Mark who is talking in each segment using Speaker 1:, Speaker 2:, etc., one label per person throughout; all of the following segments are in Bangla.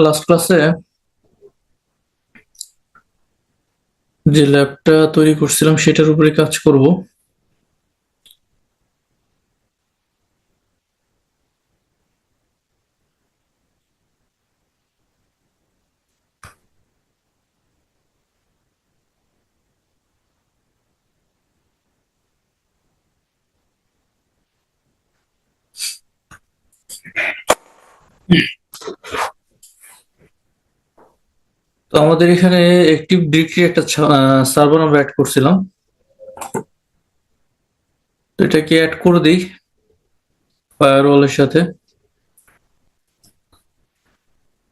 Speaker 1: লাস্ট ক্লাসে যে ল্যাবটা তৈরি করছিলাম সেটার উপরে কাজ করব। তো আমাদের এখানে অ্যাক্টিভ ডিরেক্টরি একটা সার্ভার আমরা অ্যাড করছিলাম। তো এটাকে অ্যাড করে দিই ফায়ারওয়ালের সাথে।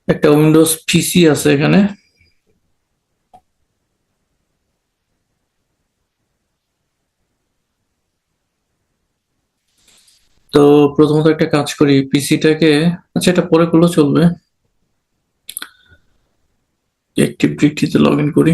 Speaker 1: একটা উইন্ডোজ পিসি আছে এখানে। তো প্রথমত একটা কাজ করি, পিসিটাকে, আচ্ছা এটা পরে করলেও চলবে। অ্যাক্টিভ ডিরেক্টরিতে লগ ইন করি।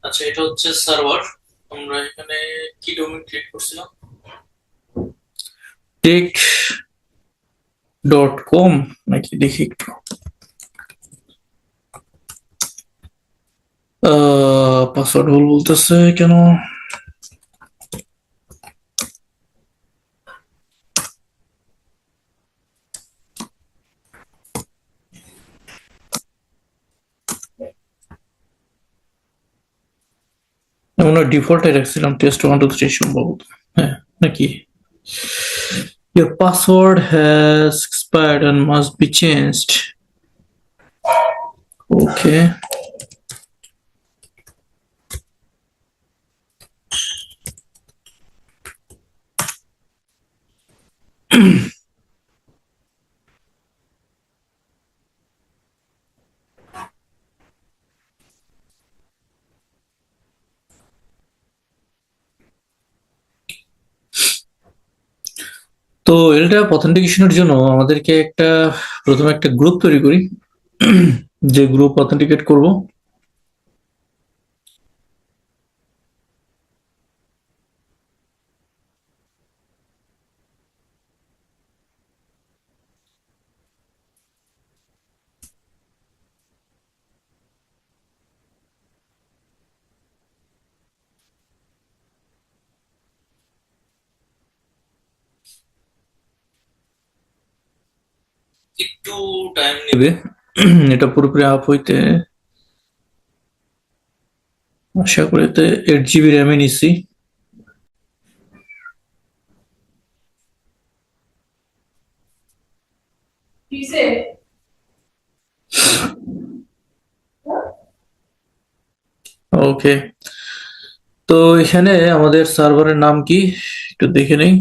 Speaker 1: আচ্ছা এটা হচ্ছে সার্ভার। আমরা এখানে কি ডোমেইন ক্রিয়েট করছিলাম? টেক ডট কম নাকি, দেখি একটু। পাসওয়ার্ড ভুল বলতেছে কেন? আমরা ডিফল্টে রাখছিলাম টেস্ট 1 2 3 সম্ভবত। হ্যাঁ, নাকি? Your password has expired and must be changed. Okay. তো এটা অথেন্টিকেশনের জন্য আমাদেরকে প্রথমে একটা গ্রুপ তৈরি করি, যে গ্রুপ অথেন্টিকেট করব। একটু টাইম নেবে এটা পুরোপুরি আপ হইতে। আশা করি 8 জিবি র্যামে নিছি। ওকে। তো এখানে আমাদের সার্ভারের নাম কি একটু দেখে নেই।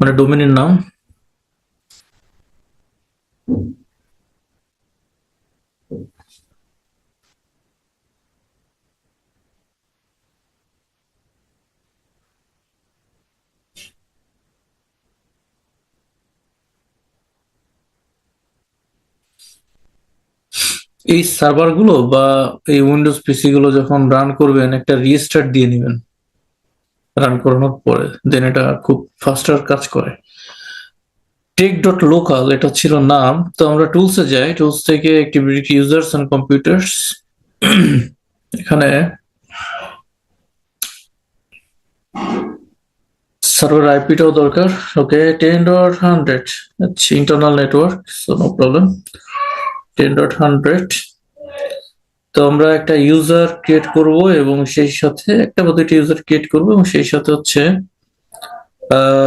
Speaker 1: মানে ডোমেনের নাম। এই সার্ভার গুলো বা এই উইন্ডোজ পিসি গুলো যখন রান করবেন একটা রিস্টার্ট দিয়ে নেবেন। রান করানোর পরে দেন এটা খুব ফাস্টার কাজ করে। টেক.লোকাল এটা ছিল নাম। তো আমরা টুলসে যাই, টুলস থেকে অ্যাক্টিভিটি ইউজার্স এন্ড কম্পিউটার্স, এখানে সার্ভার আইপিটাও দরকার। ওকে, 10.100 আচ্ছা, internal network, so no problem. 10.100 তো আমরা একটা ইউজার ক্রিয়েট করব এবং সেই সাথে একটা বা দুইটা ইউজার ক্রিয়েট করব এবং সেই সাথে হচ্ছে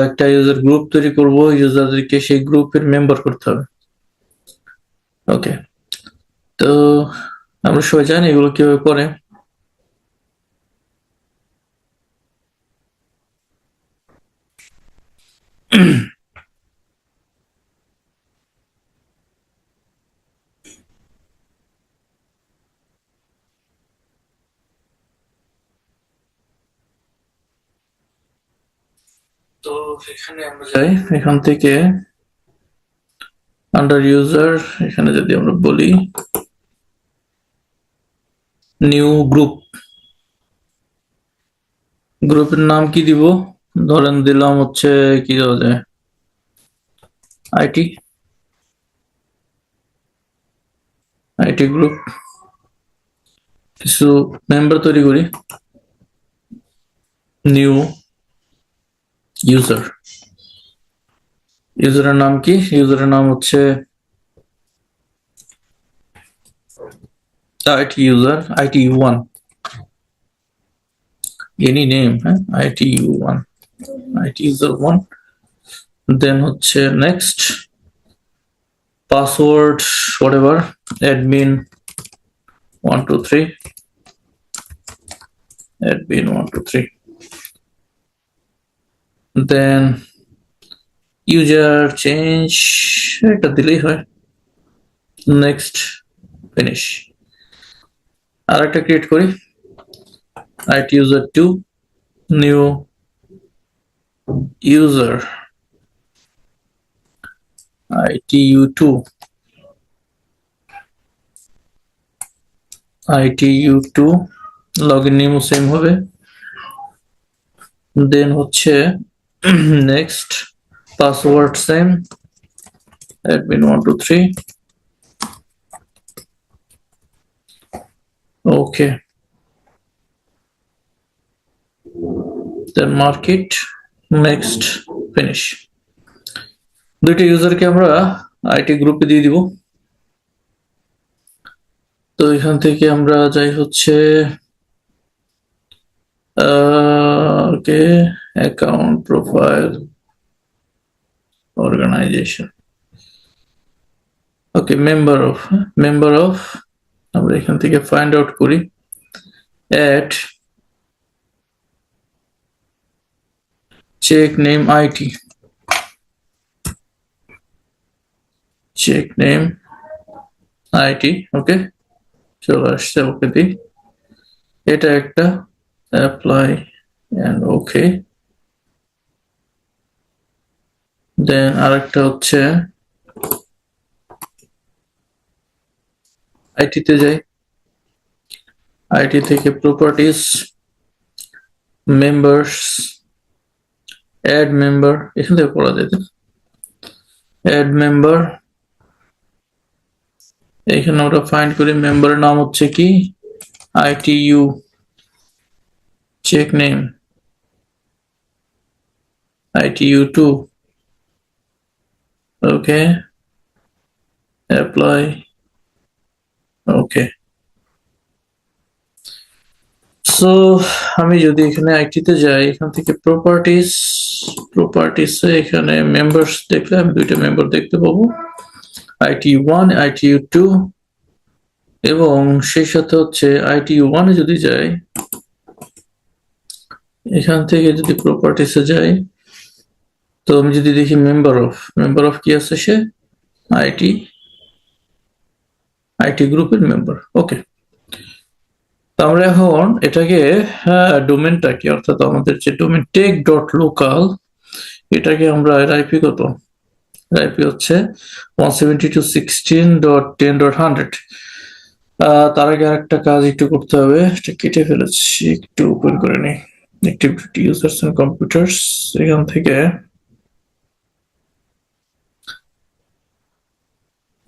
Speaker 1: একটা ইউজার গ্রুপ তৈরি করব, ইউজারদেরকে সেই গ্রুপের মেম্বার করতে হবে। ওকে, তো আমরা সবাই জানি এগুলো কিভাবে করে। তো এখানে আমরা যাই, এখান থেকে আন্ডার ইউজার এখানে যদি আমরা বলি নিউ গ্রুপ, গ্রুপের নাম কি দিব? ধরেন দিলাম হচ্ছে কি দেওয়া যায়, আইটি, আইটি গ্রুপ। কিছু মেম্বার তৈরি করি, নিউ ইউজার, ইউজারের নাম কি? ইউজারের নাম হচ্ছে IT user, ITU1, any name, হ্যাঁ, ITU1, আইটি ইউজার 1। দেন হচ্ছে next password whatever, admin 123, admin 123, then user change এটা দিলেই হয়। Next, finish. আর একটা ক্রিয়েট করি, IT user 2, new user ITU2, ITU2 login নেমও সেম হবে। দেন হচ্ছে next password same, admin 123, okay, then market, next, finish. দুইটা ইউজারকে আমরা আইটি গ্রুপে দিয়ে দিব। তো এখান থেকে আমরা যাই হচ্ছে okay, account profile, organization, okay, member of আমরা এখান থেকে ফাইন্ড আউট করি, add check name IT, check name IT, okay, চলে আসছে, ওকে দিই। এটা একটা অ্যাপ্লাই এন্ড ওকে। দেন আরেকটা হচ্ছে আইটি তে যাই, আইটি থেকে প্রপার্টিজ, মেম্বার্স, অ্যাড মেম্বার, এখান থেকে করা যেত, অ্যাড মেম্বার। এখানে আমরা ফাইন্ড করি মেম্বারের নাম হচ্ছে কি, ITU, চেক নেম ITU2, ওকে, অ্যাপ্লাই, ওকে। সো আমি যদি এখানে আইটিতে যাই, এখান থেকে প্রপার্টিসে এখানে মেম্বার্স দেখলে আমি দুইটা মেম্বার দেখতে পাবো, ITU1, ITU2, এবং সেই সাথে হচ্ছে ITU1 এ যদি যাই, এখান থেকে যদি প্রপার্টিসে যাই, তো আমি যদি দেখি মেম্বার অফ কি আছে, সে আইটি গ্রুপের মেম্বার, ওকে। তো আমরা এখন এটাকে ডোমেনটা কি, অর্থাৎ আমাদের যে ডোমেন টেক.লোকাল, এটাকে আমরা এর আইপি কত, আইপি হচ্ছে 172.16.10.100। তার আগে আরেকটা কাজ একটু করতে হবে, এটা কেটে ফেলেছি, একটু ওপেন করে নিই। অ্যাক্টিভিটি ইউজার্স এন্ড কম্পিউটার্স, এখান থেকে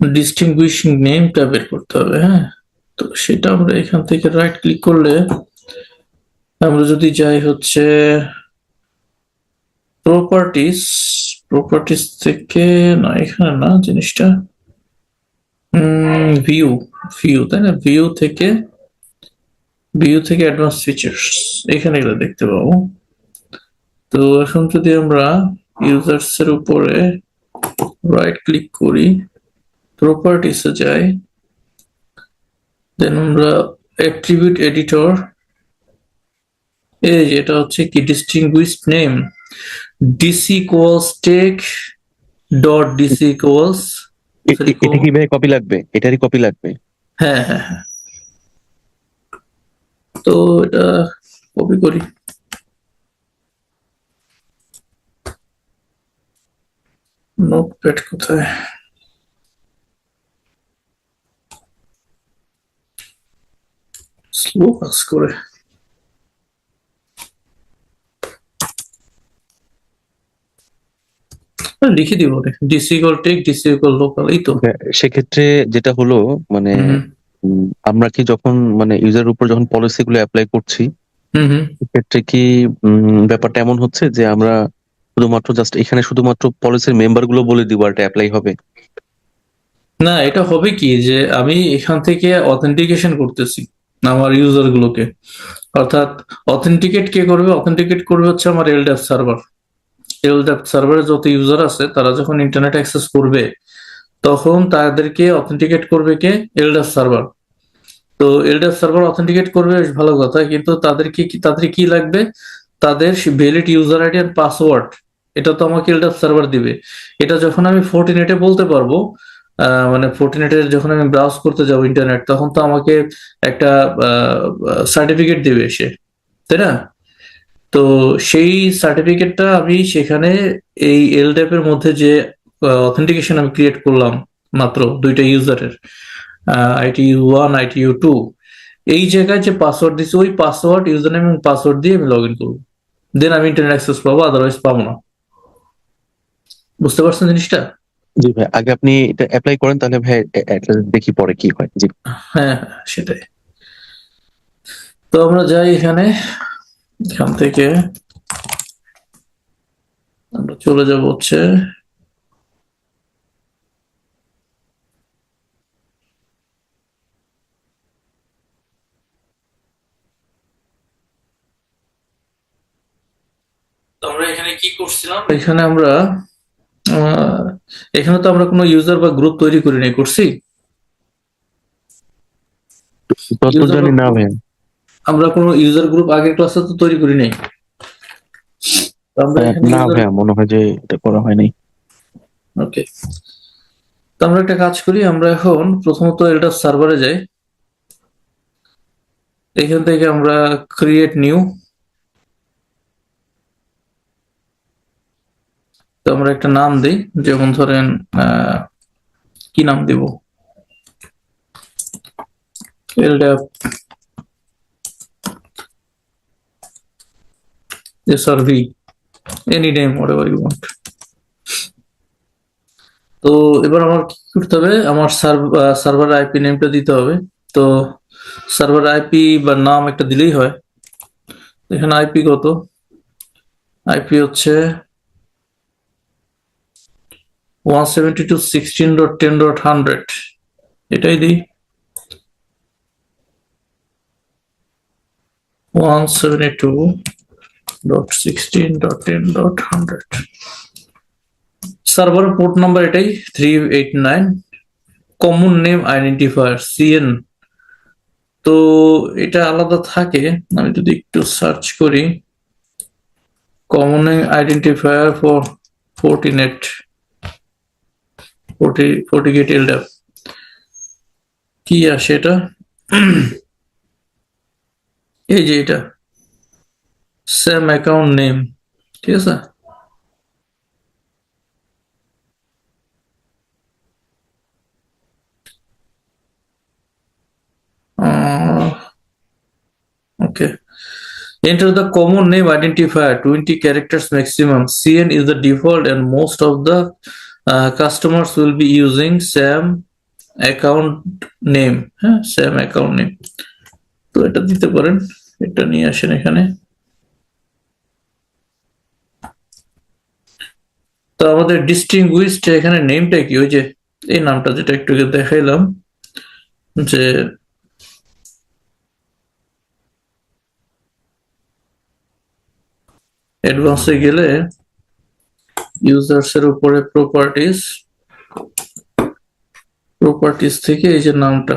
Speaker 1: ডিস্টিংগুইশিং নেমটা বের করতে হবে। হ্যাঁ, তো সেটা আমরা এখান থেকে রাইট ক্লিক করলে আমরা যদি যাই হচ্ছে প্রপার্টিস, প্রপার্টিস থেকে না, এখানে না জিনিসটা, ভিউ, ভিউ তাই না, ভিউ থেকে অ্যাডভান্স ফিচার্স, এখানে এগুলো দেখতে পাবো। তো এখন যদি আমরা ইউজার্স এর উপরে রাইট ক্লিক করি, প্রপার্টিসে যাই, দেন আমরা অ্যাট্রিবিউট এডিটর, এই যে এটা হচ্ছে কি distinguished name, DC equals tech dot DC equals,
Speaker 2: এটা কি ভাই কপি লাগবে? এটারই কপি লাগবে?
Speaker 1: হ্যাঁ হ্যাঁ হ্যাঁ, তো এটা কপি করি। নোটপ্যাড কোথায়, স্লো কাজ করে। লিখে দিব DC equal tech DC equal local, এই তো।
Speaker 2: সেক্ষেত্রে যেটা হলো মানে
Speaker 1: হুম
Speaker 2: আমরা কি যখন মানে ইউজারের উপর যখন পলিসি গুলো অ্যাপ্লাই করছি,
Speaker 1: হুম হুম।
Speaker 2: সেক্ষেত্রে কি ব্যাপারটা এমন হচ্ছে যে আমরা শুধুমাত্র জাস্ট এখানে শুধুমাত্র পলিসির মেম্বার গুলো বলে দিব আর এটা অ্যাপ্লাই হবে?
Speaker 1: না, এটা হবে কি যে আমি এখান থেকে অথেন্টিকেশন করতেছি আমার ইউজার গুলোকে, অর্থাৎ অথেন্টিকেট কে করবে, অথেন্টিকেট করবে হচ্ছে আমার এলডাপ সার্ভার। এলডাপ সার্ভারে যত ইউজার আছে তারা যখন ইন্টারনেট অ্যাক্সেস করবে তখন তাদেরকে অথেন্টিকেট করবে কে, এলডাপ সার্ভার। তো এলডাপ সার্ভার অথেন্টিকেট করবে, বেশ ভালো কথা, কিন্তু তাদের কি লাগবে, তাদের valid user ID and password, এটা তো আমাকে এলডাপ সার্ভার দিবে। এটা যখন আমি ফোর্টিনেটে বলতে পারবো, মানে ফোর্টিনেটে যখন আমি ব্রাউজ করতে যাবো ইন্টারনেট, তখন তো আমাকে একটা সার্টিফিকেট দিবে সে, তাই না? তো সেই সার্টিফিকেটটা আমি সেখানে এই এলডাপ এর মধ্যে যে অথেন্টিকেশন আমি ক্রিয়েট করলাম মাত্র দুইটা ইউজারের, ITU1 ITU2, এই জায়গায় যে পাসওয়ার্ড দিচ্ছি ওই পাসওয়ার্ড, ইউজার নেম এবং পাসওয়ার্ড দিয়ে আমি লগ ইন করবো, দেন আমি ইন্টারনেট অ্যাক্সেস পাবো, আদারওয়াইজ পাবো না। বুঝতে পারছেন জিনিসটা?
Speaker 2: জি ভাই, আগে আপনি এটা অ্যাপ্লাই করেন, তাহলে ভাই এটা দেখি পরে কি হয়। জি।
Speaker 1: হ্যাঁ হ্যাঁ, সেটাই। তো আমরা যাই এখানে, এখান থেকে আমরা চলে যাব হচ্ছে তো আমরা এখানে কি করছিলাম, এখানে আমরা আহ, এখানে তো আমরা কোনো ইউজার বা গ্রুপ তৈরি করি নাই, করছি
Speaker 2: তত
Speaker 1: ইউজার বা
Speaker 2: জানি না
Speaker 1: গ্রুপ,
Speaker 2: ভাই।
Speaker 1: আমরা কোনো ইউজার গ্রুপ আগের ক্লাসে তো তৈরি করি নাই। তো আমরা এখানে
Speaker 2: না
Speaker 1: ইউজার,
Speaker 2: ভাইয়া, মনে হয় যে এটা করা হয় নাই।
Speaker 1: ওকে, তো আমরা একটা কাজ করি, আমরা এখন প্রথমত এটা সার্ভারে যাই, এখান থেকে আমরা ক্রিয়েট নিউ, তো আমরা একটা নাম দিই, যেমন ধরেন কি নাম দিব, LDAP SRV, any name whatever you want. তো এবার আমার কি করতে হবে, আমার সার্ভার আইপি নেমটা দিতে হবে। তো সার্ভার আইপি বা নাম একটা দিলেই হয়। এখানে আইপি কত, আইপি হচ্ছে 172.16.10.100, এটাই দিই, 172.16.10.100। সার্ভার পোর্ট নাম্বার এটাই 389, কমন নেম আইডেন্টিফায়ার CN, তো এটা আলাদা থাকে, আমি যদি একটু সার্চ করি, common name identifier for Fortinet, 40 LDAP, কি আসে এটা, এই যে এটা সেম অ্যাকাউন্ট নেম, ঠিক আছে। ওকে, Enter the common name identifier, 20 characters maximum. CN is the default and most of the customers will be using same account name. হ্যাঁ, same account name. তো এটা দিতে পারেন, এটা নিয়ে আসেন এখানে। তো আমাদের ডিস্টিংগুইশড এখানে নেমটা কি, ওই যে এই নামটা যেটা একটু আগে দেখাইলাম, যে অ্যাডভান্সে গেলে ইউজার্স এর উপরে প্রপার্টিজ থেকে এই যে নামটা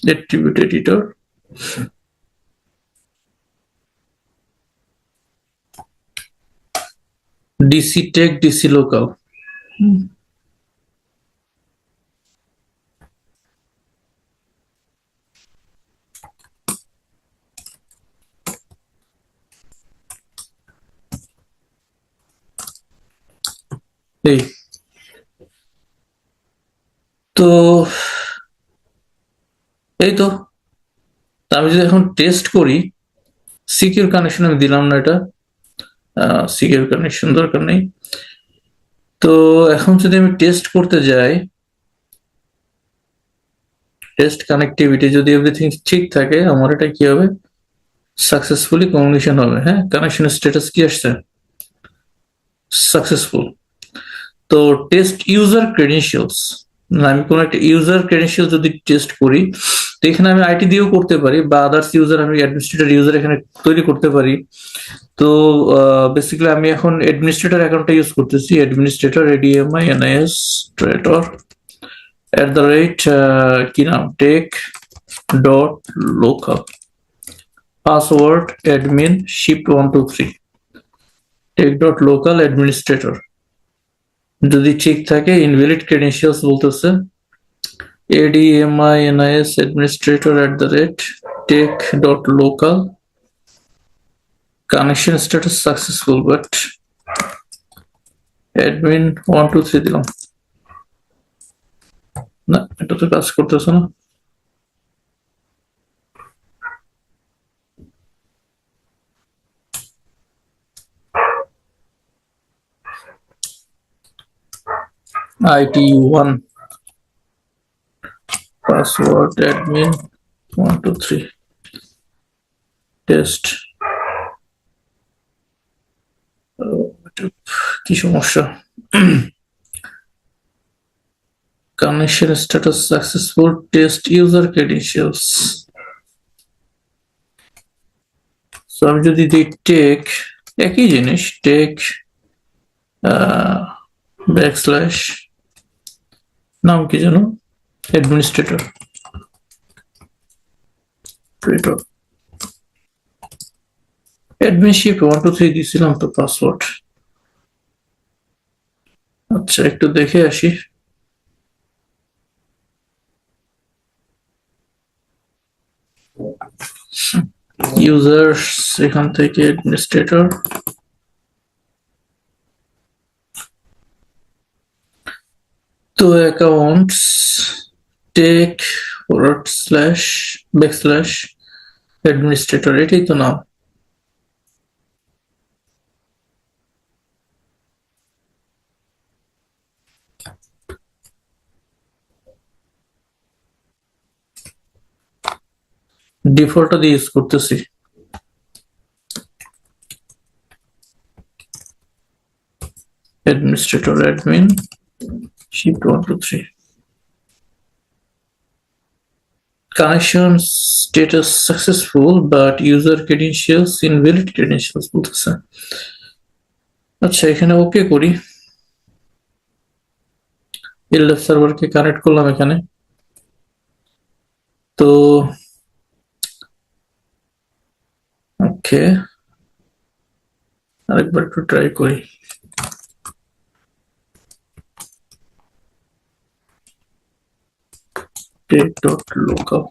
Speaker 1: attribute editor, DC tech DC local. এই তো এই তো আমি যদি এখন টেস্ট করি, সিকিউর কানেকশন আমি দিলাম না, এটা সিকিউর কানেকশন দরকার নেই। তো এখন যদি আমি টেস্ট করতে যাই, টেস্ট কানেক্টিভিটি যদি এভরিথিং ঠিক থাকে, আমার এটা কি হবে, সাকসেসফুলি কমিউনিকেশন হবে। হ্যাঁ, কানেকশন স্ট্যাটাস কি আসছে, সাকসেসফুল। তো টেস্ট ইউজার ক্রেডেনশিয়ালস, আমি কোন একটা ইউজার ক্রেডেনশিয়াল যদি টেস্ট করি, তো এখানে আমি আইটি দিয়েও করতে পারি বা আদার্স ইউজার, আমি অ্যাডমিনিস্ট্রেটর ইউজার এখানে তৈরি করতে পারি। তো বেসিক্যালি আমি এখন অ্যাডমিনিস্ট্রেটর অ্যাকাউন্টটা ইউজ করতেছি, অ্যাডমিনিস্ট্রেটর ADMINIS কি নাম, tech dot local, password admin shift 123, tech dot local administrator. যদি ঠিক থাকে, ইনভ্যালিড ক্রেডেনশিয়ালস বলতেছে, ADMINIS administrator@tech.local, connection status successful but admin 123 দিলাম না, এটা তো কাজ করতেছে না। ITU1 password admin 123 test। কি সমস্যা, connection status successful, test user credentials। So আমি যদি দিই টেক, একই জিনিস, টেক ব্যাকস্ল্যাশ নাম কি জানো, অ্যাডমিনিস্ট্রেটর, অ্যাডমিনশিপ 123 দিয়েছিলাম তো পাসওয়ার্ড। আচ্ছা, একটু দেখে আসি। ইউজার্স এখান থেকে অ্যাডমিনিস্ট্রেটর, তো অ্যাকাউন্টস টেক ব্যাকস্ল্যাশ অ্যাডমিনিস্ট্রেটর, এটাই তো নাম। ডিফল্টটা দিয়ে ইউজ করতেছি। administrator admin shift 123, connection status successful but user credentials invalid credentials বলতেছে। আচ্ছা, এখানে ওকে করি, এলএফ সার্ভারকে কানেক্ট করলাম এখানে। তো ওকে, আরেকবার একটু ট্রাই করি। tech.local,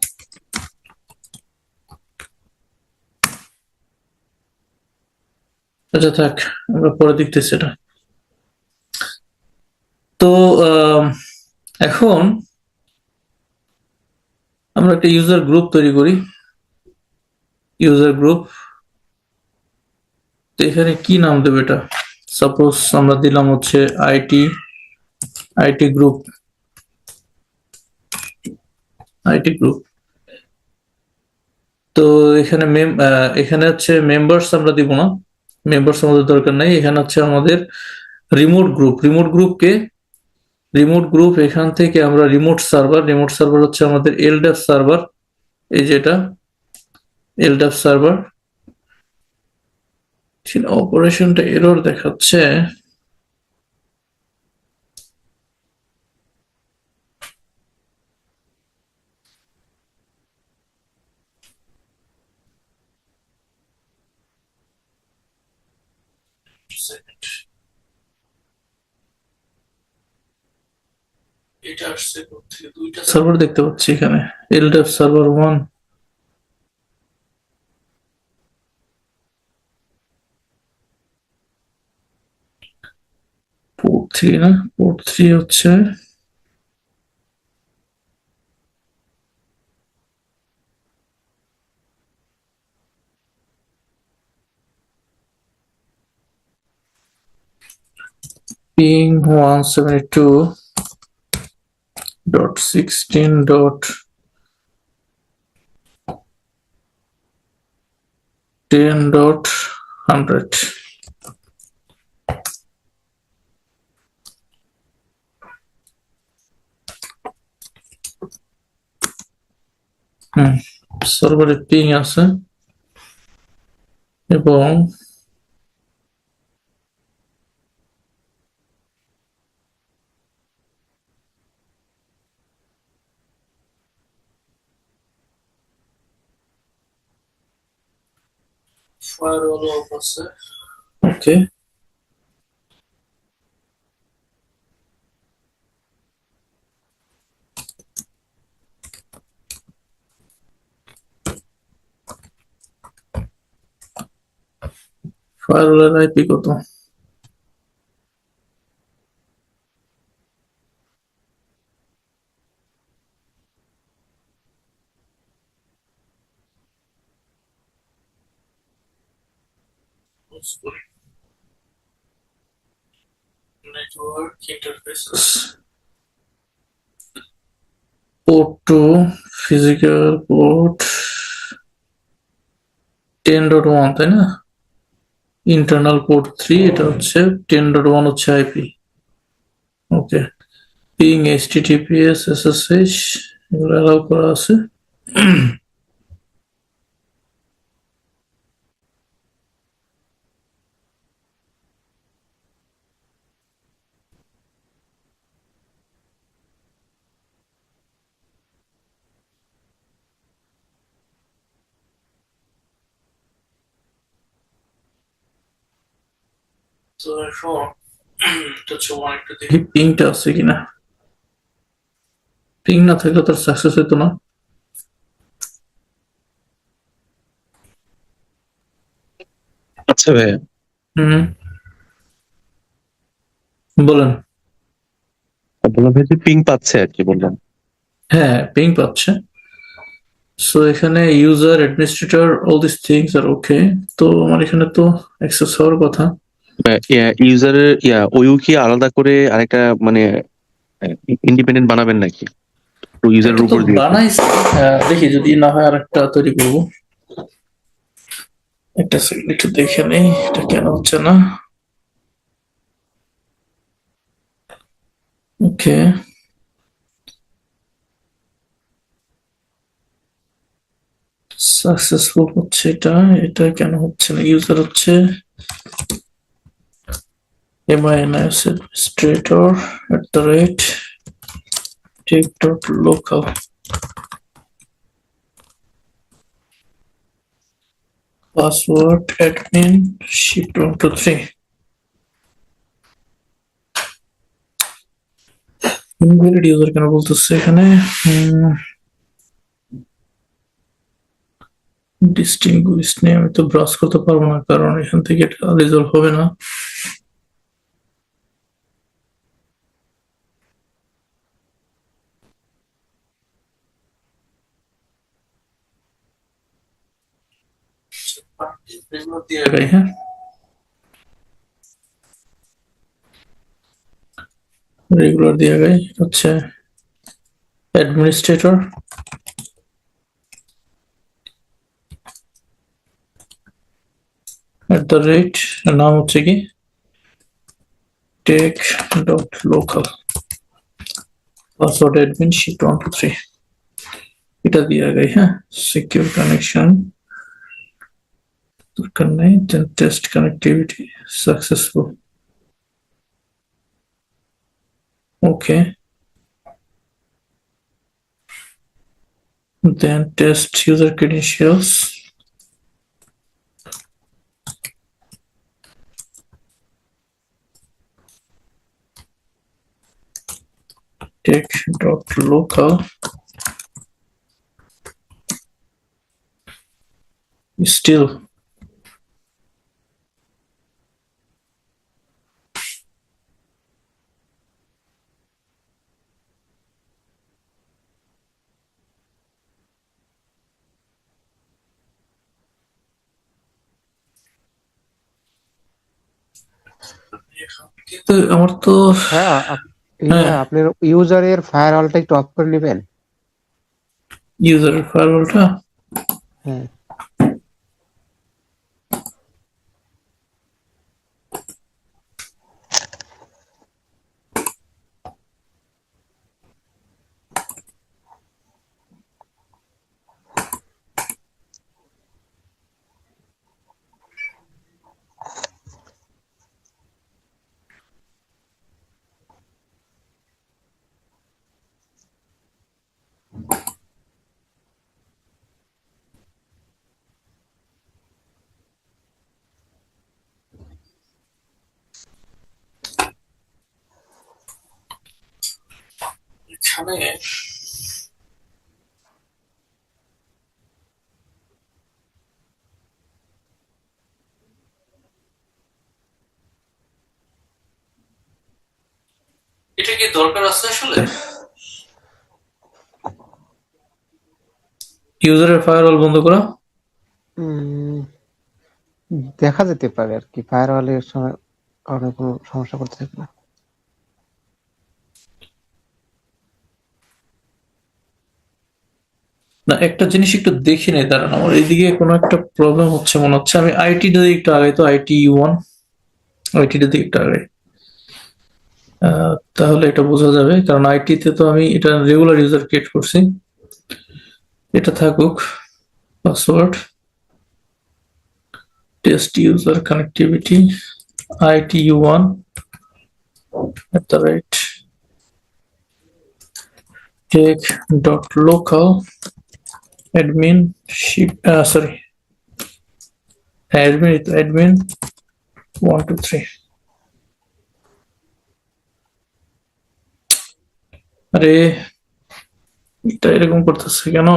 Speaker 1: আচ্ছা থাক, আমরা পরে দেখতেছি এটা। তো এখন আমরা একটা ইউজার গ্রুপ তৈরি করি। User group. তো এখানে কি নাম দেবে এটা? সাপোজ আমরা দিলাম হচ্ছে আইটি গ্রুপ। IT group. তো এখানে এখানে হচ্ছে মেম্বার্স আমরা দিব না, মেম্বার্স আমাদের দরকার নাই। এখানে হচ্ছে আমাদের রিমোট গ্রুপ এখান থেকে আমরা রিমোট সার্ভার হচ্ছে আমাদের এলডাপ সার্ভার। এই যেটা এলডাপ সার্ভার। অপারেশনটা এরর দেখাচ্ছে। এটা আসছে কোত্থেকে? দুইটা সার্ভার দেখতে পাচ্ছি এখানে, এলডাপ সার্ভার 1, পোর্ট 3 না? পোর্ট 3 হচ্ছে ping 172.16.10.100। হুম, সার্ভারে পিং আছে এবং ফায়ারওয়াল অফ আছে। ওকে, ফায়ারওয়ালের আইপি কত? Network interfaces, port 2, physical port 10.1, তাই না? ইন্টারনাল পোর্ট 3, এটা হচ্ছে 10.1 হচ্ছে আইপি। ওকে, পিং এইচটিটিপিএস এসএসএইচ এগুলো অ্যালাউ করা আছে। তো এখন এটা হচ্ছে একটু দেখি পিংটা আছে কিনা। পিং না থাকলে তার সাকসেস হতো না।
Speaker 2: আচ্ছা ভাই,
Speaker 1: হুম, বলেন।
Speaker 2: বললাম ভাই যে পিং পাচ্ছে আর কি বললাম।
Speaker 1: হ্যাঁ, পিং পাচ্ছে। সো এখানে user administrator all this things আর ওকে। তো আমার এখানে তো অ্যাক্সেস হওয়ার কথা।
Speaker 2: ইউজারের ওইও কি আলাদা করে আরেকটা মানে ইন্ডিপেন্ডেন্ট বানাবেন নাকি
Speaker 1: একটা
Speaker 2: ইউজারের
Speaker 1: তো
Speaker 2: উপর দিয়ে?
Speaker 1: বানাইছি, দেখি যদি না হয় আরেকটা তৈরি করবো। একটা সেকেন্ড একটু দেখে নেই এটা কেন হচ্ছে না। ওকে, সাকসেসফুল হচ্ছে এটা। এটা কেন হচ্ছে না? ইউজার হচ্ছে MINIS administrator @tech.local, password admin shift 123। Invalid user কেন বলতেছে এখানে? ডিস্টিংগুইশ নেই, আমি তো ব্রাউজ করতে পারবো না কারণ এখান থেকে এটা রিজলভ হবে না। এগুলো দিয়ে আগাই, হ্যাঁ, রেগুলার দিয়ে আগাই হচ্ছে অ্যাডমিনিস্ট্রেটর নাম হচ্ছে কি tech dot local password admin shift 1 2 3 এটা দিয়ে আগাই, হ্যাঁ, সিকিউর কানেকশন দরকার নেই, দেন টেস্ট কানেক্টিভিটি সাকসেসফুল, ওকে, then test user credentials, tech.local, still কিন্তু আমার তো
Speaker 3: হ্যাঁ
Speaker 1: হ্যাঁ
Speaker 3: আপনার ইউজারের ফায়ারওয়ালটা একটু অফ করে নেবেন।
Speaker 1: ইউজারের ফায়ারওয়ালটা
Speaker 3: হ্যাঁ
Speaker 1: এখানে এটা কি দরকার আছে আসলে ইউজারের ফায়ারওয়াল বন্ধ করা?
Speaker 3: উম, দেখা যেতে পারে আর কি ফায়ারওয়ালের সময় কারণে কোনো সমস্যা করতে থাকবে না।
Speaker 1: না, একটা জিনিস একটু দেখে নেই, দাঁড়ান, আমার এইদিকে কোনো একটা প্রবলেম হচ্ছে মনে হচ্ছে। আমি আইটি যদি একটু আগাই তো IT1 আইটি যদি একটু আগাই তাহলে এটা বোঝা যাবে, কারণ আইটিতে তো আমি এটা রেগুলার ইউজার ক্রিয়েট করছি, এটা থাকুক password test user connectivity ITU1 tech.local admin ship sorry admin 1 2 3 আরে এটা এরকম করতেছে কেন?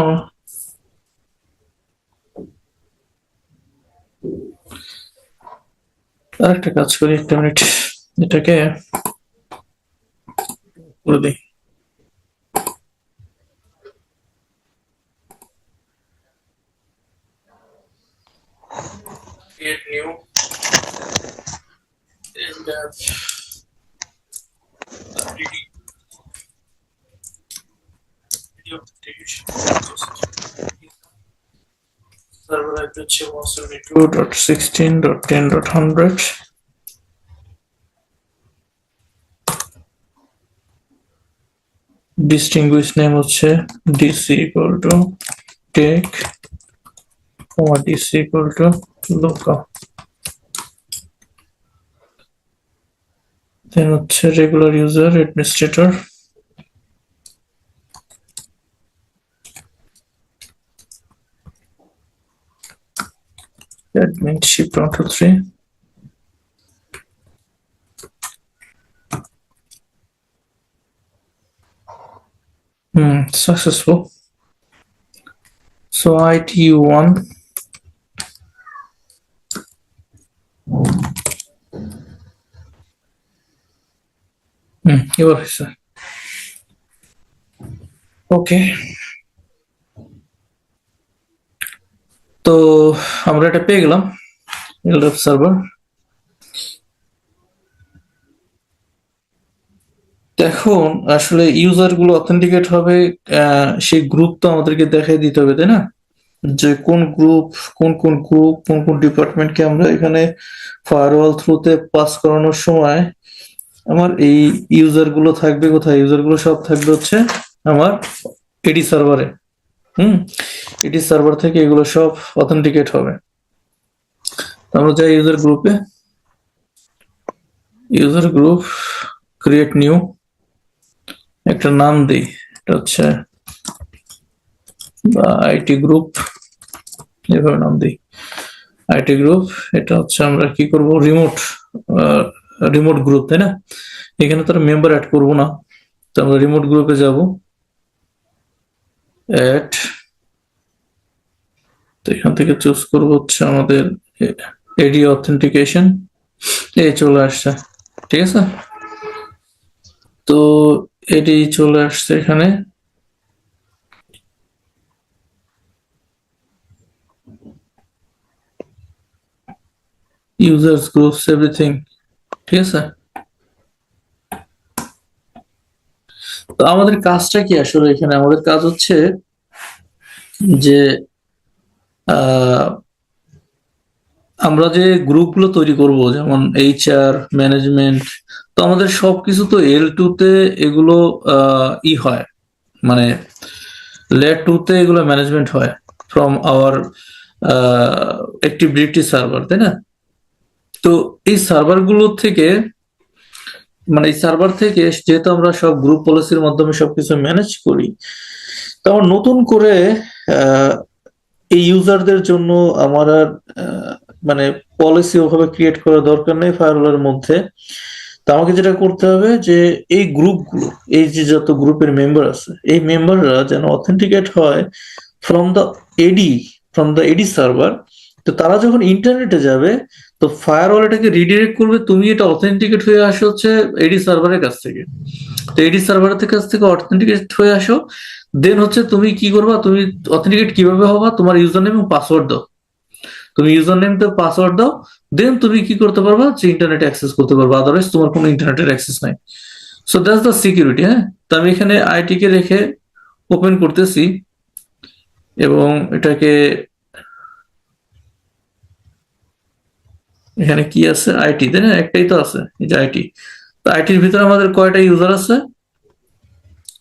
Speaker 1: আর একটা কাজ করি, একটা মিনিট, এটাকে করে দিই, create new and video application server IP হচ্ছে 172.16.10.100 distinguish name হচ্ছে DC equal to take DC equal to local, then হচ্ছে regular user administrator admin shift 1 2 3 successful, so ITU1 এবার হয়েছে, ওকে। তো আমরা এটা পেয়ে গেলাম। LDAP server. এখন আসলে ইউজার গুলো অথেন্টিকেট হবে, সেই গ্রুপ তো আমাদেরকে দেখাই দিতে হবে, তাই না? যে কোন গ্রুপ, কোন কোন ডিপার্টমেন্টকে আমরা এখানে ফায়ারওয়াল থ্রুতে পাস করানোর সময় আমার এই ইউজার গুলো থাকবে কোথায়? ইউজার গুলো সব থাকবে হচ্ছে আমার এডি সার্ভারে। এডি সার্ভার থেকে এগুলো সব অথেন্টিকেট হবে। আমরা যাই ইউজার গ্রুপে, ইউজার গ্রুপ, ক্রিয়েট নিউ, একটা নাম দিই, এটা হচ্ছে আইটি গ্রুপ, এভাবে নাম দিই আইটি গ্রুপ। এটা হচ্ছে আমরা কি করব, রিমোট গ্রুপ, তাই না? এখানে তো মেম্বার অ্যাড করব না, তো আমরা রিমোট গ্রুপে যাব, অ্যাড, তো এখান থেকে চুজ করব হচ্ছে আমাদের এডি অথেন্টিকেশন, এই চলে আসছে, ঠিক আছে? তো এডি চলে আসছে এখানে। ইউজার্স গ্রুপস এভরিথিং, ঠিক আছে? তো আমাদের কাজটা কি আসলে এখানে? আমাদের কাজ হচ্ছে যে আমরা যে গ্রুপগুলো তৈরি করব, যেমন এইচআর, ম্যানেজমেন্ট, তো আমাদের সবকিছু তো L2 তে এগুলো হয়, মানে লেয়ার 2 তে এগুলো ম্যানেজমেন্ট হয় ফ্রম আওয়ার অ্যাক্টিভিটি সার্ভার, তাই না? তো এই সার্ভারগুলো থেকে, মানে এই সার্ভার থেকে যেহেতু আমরা সব গ্রুপ পলিসির মাধ্যমে সবকিছু ম্যানেজ করি, তো আমার নতুন করে আহ, এই ইউজারদের জন্য আমার আর মানে পলিসি ওভাবে ক্রিয়েট করার দরকার নেই ফায়ারওয়ালের মধ্যে। তো আমাকে যেটা করতে হবে যে এই গ্রুপগুলো, এই যে যত গ্রুপের মেম্বার আছে, এই মেম্বাররা যেন অথেন্টিকেট হয় ফ্রম দ্য এডি, সার্ভার। তো তারা যখন ইন্টারনেটে যাবে, তো ফায়ারওয়াল এটাকে রিডিরেক্ট করবে, তুমি এটা অথেন্টিকেট হয়ে আসো হচ্ছে এডি সার্ভারের কাছ থেকে। তো এডি সার্ভারের কাছ থেকে অথেন্টিকেট হয়ে আসো, দেন হচ্ছে তুমি কি করবা, তুমি অথেন্টিকেট কিভাবে হবা, তোমার ইউজার নেম এবং পাসওয়ার্ড দাও। তুমি ইউজার নেম তো পাসওয়ার্ড দাও, দেন তুমি কি করতে পারবা, যে ইন্টারনেট অ্যাক্সেস করতে পারবা, আদারওয়াইজ তোমার কোনো ইন্টারনেটের অ্যাক্সেস নাই। So that's the security. হ্যাঁ, তো আমি এখানে আইটি কে রেখে ওপেন করতেছি এবং এটাকে, এখানে কি আছে, আইটি, তাই না? একটাই তো আছে, এই যে আইটি। তো আইটির ভিতরে আমাদের কয়টা ইউজার আছে?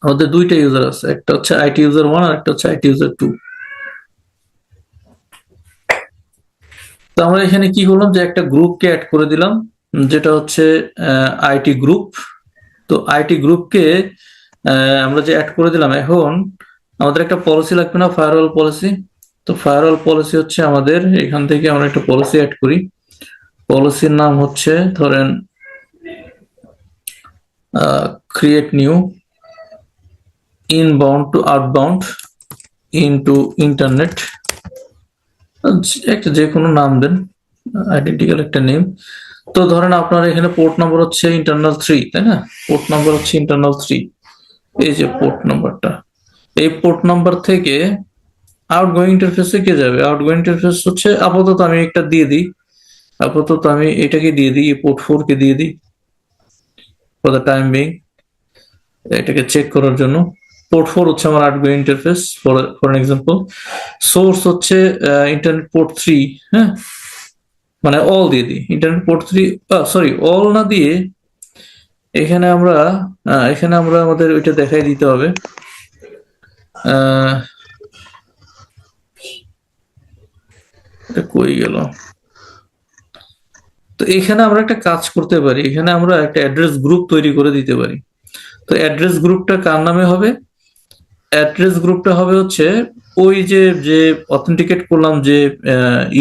Speaker 1: আমাদের দুইটা ইউজার আছে, একটা হচ্ছে আইটি ইউজার 1 আর একটা হচ্ছে আইটি ইউজার 2। তো আমরা এখানে কি করলাম, যে একটা গ্রুপকে অ্যাড করে দিলাম, যেটা হচ্ছে আইটি গ্রুপ। তো আইটি গ্রুপকে আমরা যে অ্যাড করে দিলাম, এখন আমাদের একটা পলিসি লাগবে না, ফায়ারওয়াল পলিসি। তো ফায়ারওয়াল পলিসি হচ্ছে আমাদের এখান থেকে আমরা একটা পলিসি অ্যাড করি। পলিসির নাম হচ্ছে ধরেন create new, inbound to outbound into internet, একটা যে কোনো নাম দেন, আইডেন্টিক্যাল একটা নেম। তো ধরেন আপনার এখানে পোর্ট নাম্বার হচ্ছে ইন্টারনাল 3, তাই না? পোর্ট নাম্বার হচ্ছে ইন্টারনাল 3, এই যে পোর্ট নাম্বারটা। এই পোর্ট নাম্বার থেকে আউটগোয়িং ইন্টারফেসে কে যাবে? আউটগোয়িং ইন্টারফেস হচ্ছে, আপাতত আমি একটা দিয়ে দিই, আপাতত আমি এটাকে দিয়ে দিই, পোর্ট 4 কে দিয়ে দিই ফর দ্য টাইম বিং, এটাকে চেক করার জন্য। পোর্ট 4 হচ্ছে আমার outgoing interface for example. Source হচ্ছে ইন্টারনেট পোর্ট 3, হ্যাঁ, মানে অল দিয়ে দিই, ইন্টারনেট পোর্ট 3, সরি অল না দিয়ে এখানে আমরা আমাদের ওইটা দেখাই দিতে হবে। এটা কই গেল? তো এখানে আমরা একটা কাজ করতে পারি, এখানে আমরা একটা অ্যাড্রেস গ্রুপ তৈরি করে দিতে পারি। তো অ্যাড্রেস গ্রুপটা কার নামে হবে? অ্যাড্রেস গ্রুপটা হবে হচ্ছে ওই যে যে অথেন্টিকেট করলাম যে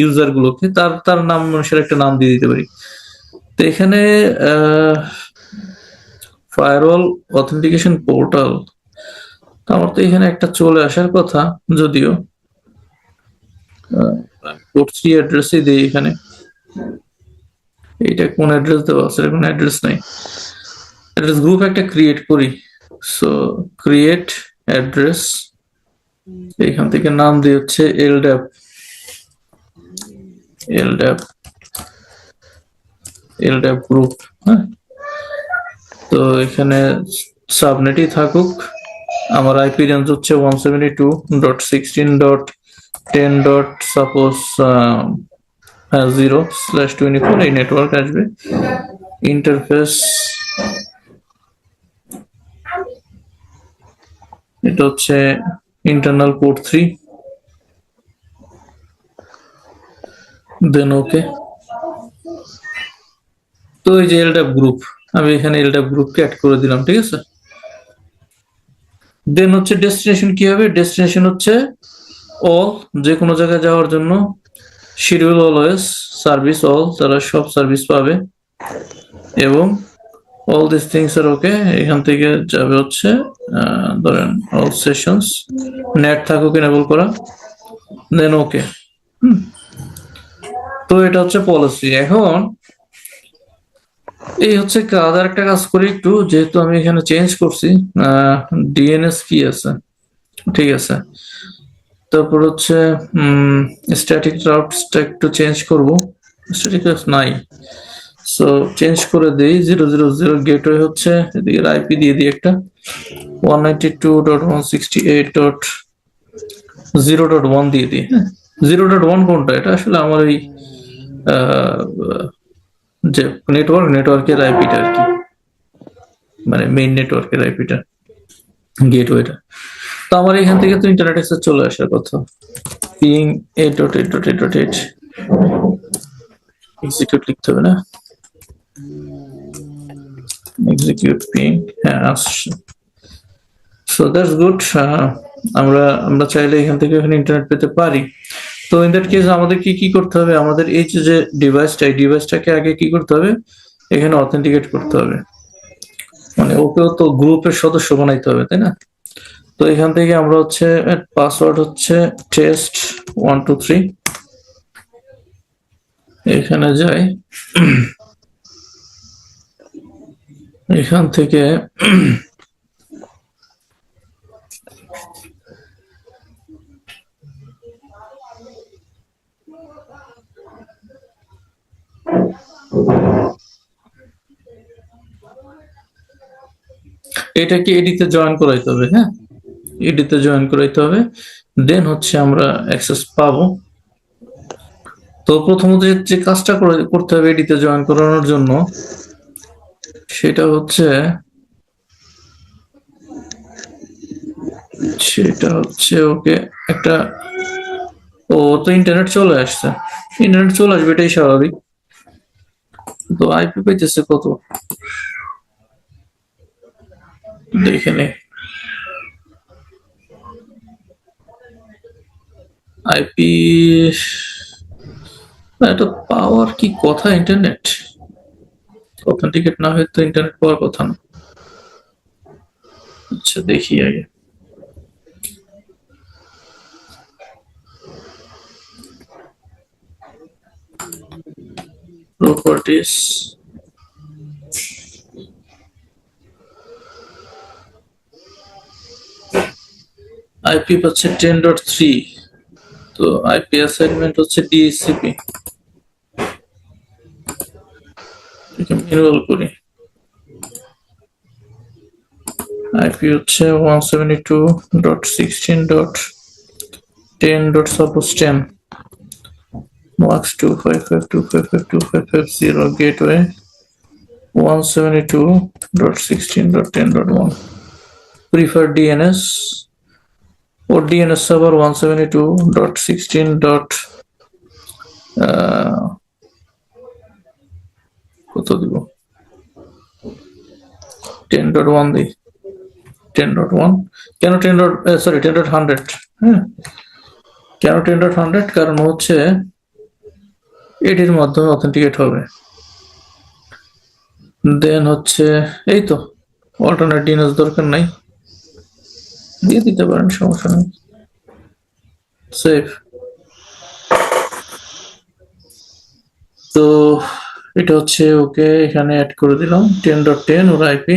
Speaker 1: ইউজার গুলোকে, তার তার নাম অনুসারে একটা নাম দিয়ে দিতে পারি। তো এখানে ফায়ারওয়াল অথেন্টিকেশন পোর্টাল, আমার তো এখানে একটা চলে আসার কথা, যদিও পোর্ট 3 অ্যাড্রেসই দিই এখানে। এইটা কোন অ্যাড্রেস দেওয়া আছে? কোনো অ্যাড্রেস নাই। অ্যাড্রেস গ্রুপ একটা ক্রিয়েট করি, সো ক্রিয়েট অ্যাড্রেস, এখান থেকে নাম দিয়ে হচ্ছে LDAP LDAP গ্রুপ। হ্যাঁ, তো এখানে সাবনেটই থাকুক। আমার আইপি রেঞ্জ হচ্ছে 172.16.10. সাপোজ 0/24 এই নেটওয়ার্ক আসবে। ইন্টারফেস এটা হচ্ছে ইন্টারনাল পোর্ট 3, দেন ওকে। তো এই যে LDAP গ্রুপ, আমি এখানে LDAP গ্রুপকে অ্যাড করে দিলাম, ঠিক আছে। দেন হচ্ছে ডেস্টিনেশন কি হবে? ডেস্টিনেশন হচ্ছে অল, যে কোনো জায়গায় যাওয়ার জন্য শিডিউল অলওয়েজ, সার্ভিস অল, তারা সব সার্ভিস পাবে। এবং অল দিস থিংস আর ওকে। এখান থেকে যাবে হচ্ছে ধরেন অল সেশনস, নেট থাকুক এনেবল করা, দেন ওকে। তো এটা হচ্ছে পলিসি। এখন এই হচ্ছে কাজ। আর একটা কাজ করি একটু, যেহেতু আমি এখানে চেঞ্জ করছি, ডিএনএস কি আছে, ঠিক আছে। তারপর হচ্ছে স্ট্যাটিক রাউটসটা একটু চেঞ্জ করব, স্ট্যাটিক রাউটস নাই, সো চেঞ্জ করে দেই। 000 গেটওয়ে হচ্ছে, এদিকে আইপি দিয়ে দিই একটা 192.168.0.1 দিয়ে দিই। হ্যাঁ, 0.1 কোনটা? এটা আসলে আমার ওই যে নেটওয়ার্কের আইপিটা আর কি, মানে মেইন নেটওয়ার্কের আইপিটা, গেটওয়েটা। তো আমার এখান থেকে তো ইন্টারনেট অ্যাক্সেস চলে আসার কথা। পিং 8.8.8.8 এক্সিকিউট লিখতে হবে না, এক্সিকিউট পিং, হ্যাঁ আসছে। So that's good. আমরা আমরা চাইলে এখান থেকে এখানে ইন্টারনেট পেতে পারি। তো ইন দ্যাট কেস আমাদের কি করতে হবে? আমাদের এই যে ডিভাইসটা, এই ডিভাইসটাকে আগে কি করতে হবে? এখানে অথেন্টিকেট করতে হবে, মানে ওকেও তো গ্রুপের সদস্য বানাইতে হবে, তাই না? তো এখান থেকে আমরা হচ্ছে পাসওয়ার্ড হচ্ছে টেস্ট 123, এখানে যাই। এখান থেকে এটাকে এডিতে জয়েন করাইতে হবে। হ্যাঁ, এডিতে জয়েন করাইতে হবে, দেন হচ্ছে আমরা অ্যাক্সেস পাবো। তো প্রথমত যে কাজটা করতে হবে এডিতে জয়েন করানোর জন্য, সেটা হচ্ছে ওকে একটা, ও তো ইন্টারনেট চলে আসছে, ইন্টারনেট চলে আসবে, এটাই স্বাভাবিক। তো আইপি পাইতেছে কত দেখে নে। আইপি এটা পাওয়ার কি কথা? ইন্টারনেট অথেন্টিকেট না হয়ে তো ইন্টারনেট পাওয়ার কথা না। আচ্ছা দেখি আগে। প্রপার্টিস, আইপি পাচ্ছে 10.3। তো আইপি অ্যাসাইনমেন্ট হচ্ছে ডিএসসিপি, এনরোল করি। আইপি হচ্ছে 172.16.10.suppose 10 max 255.255.255.0 gateway 172.16.10.1 preferred DNS or DNS server 172.16. কত দিব? 10.1 দিই। 10.1 কেন 10.100? হ্যাঁ, কেন 10.100? কারণ হচ্ছে এটির মাধ্যমে অথেন্টিকেট হবে। দেন হচ্ছে এই তো অল্টারনেট ডিএনএস দরকার নাই, দিয়ে দিতে পারেন, সমস্যা নেই। সেভ। তো এটা হচ্ছে ওকে, এখানে অ্যাড করে দিলাম 10.10 ওর আইপি।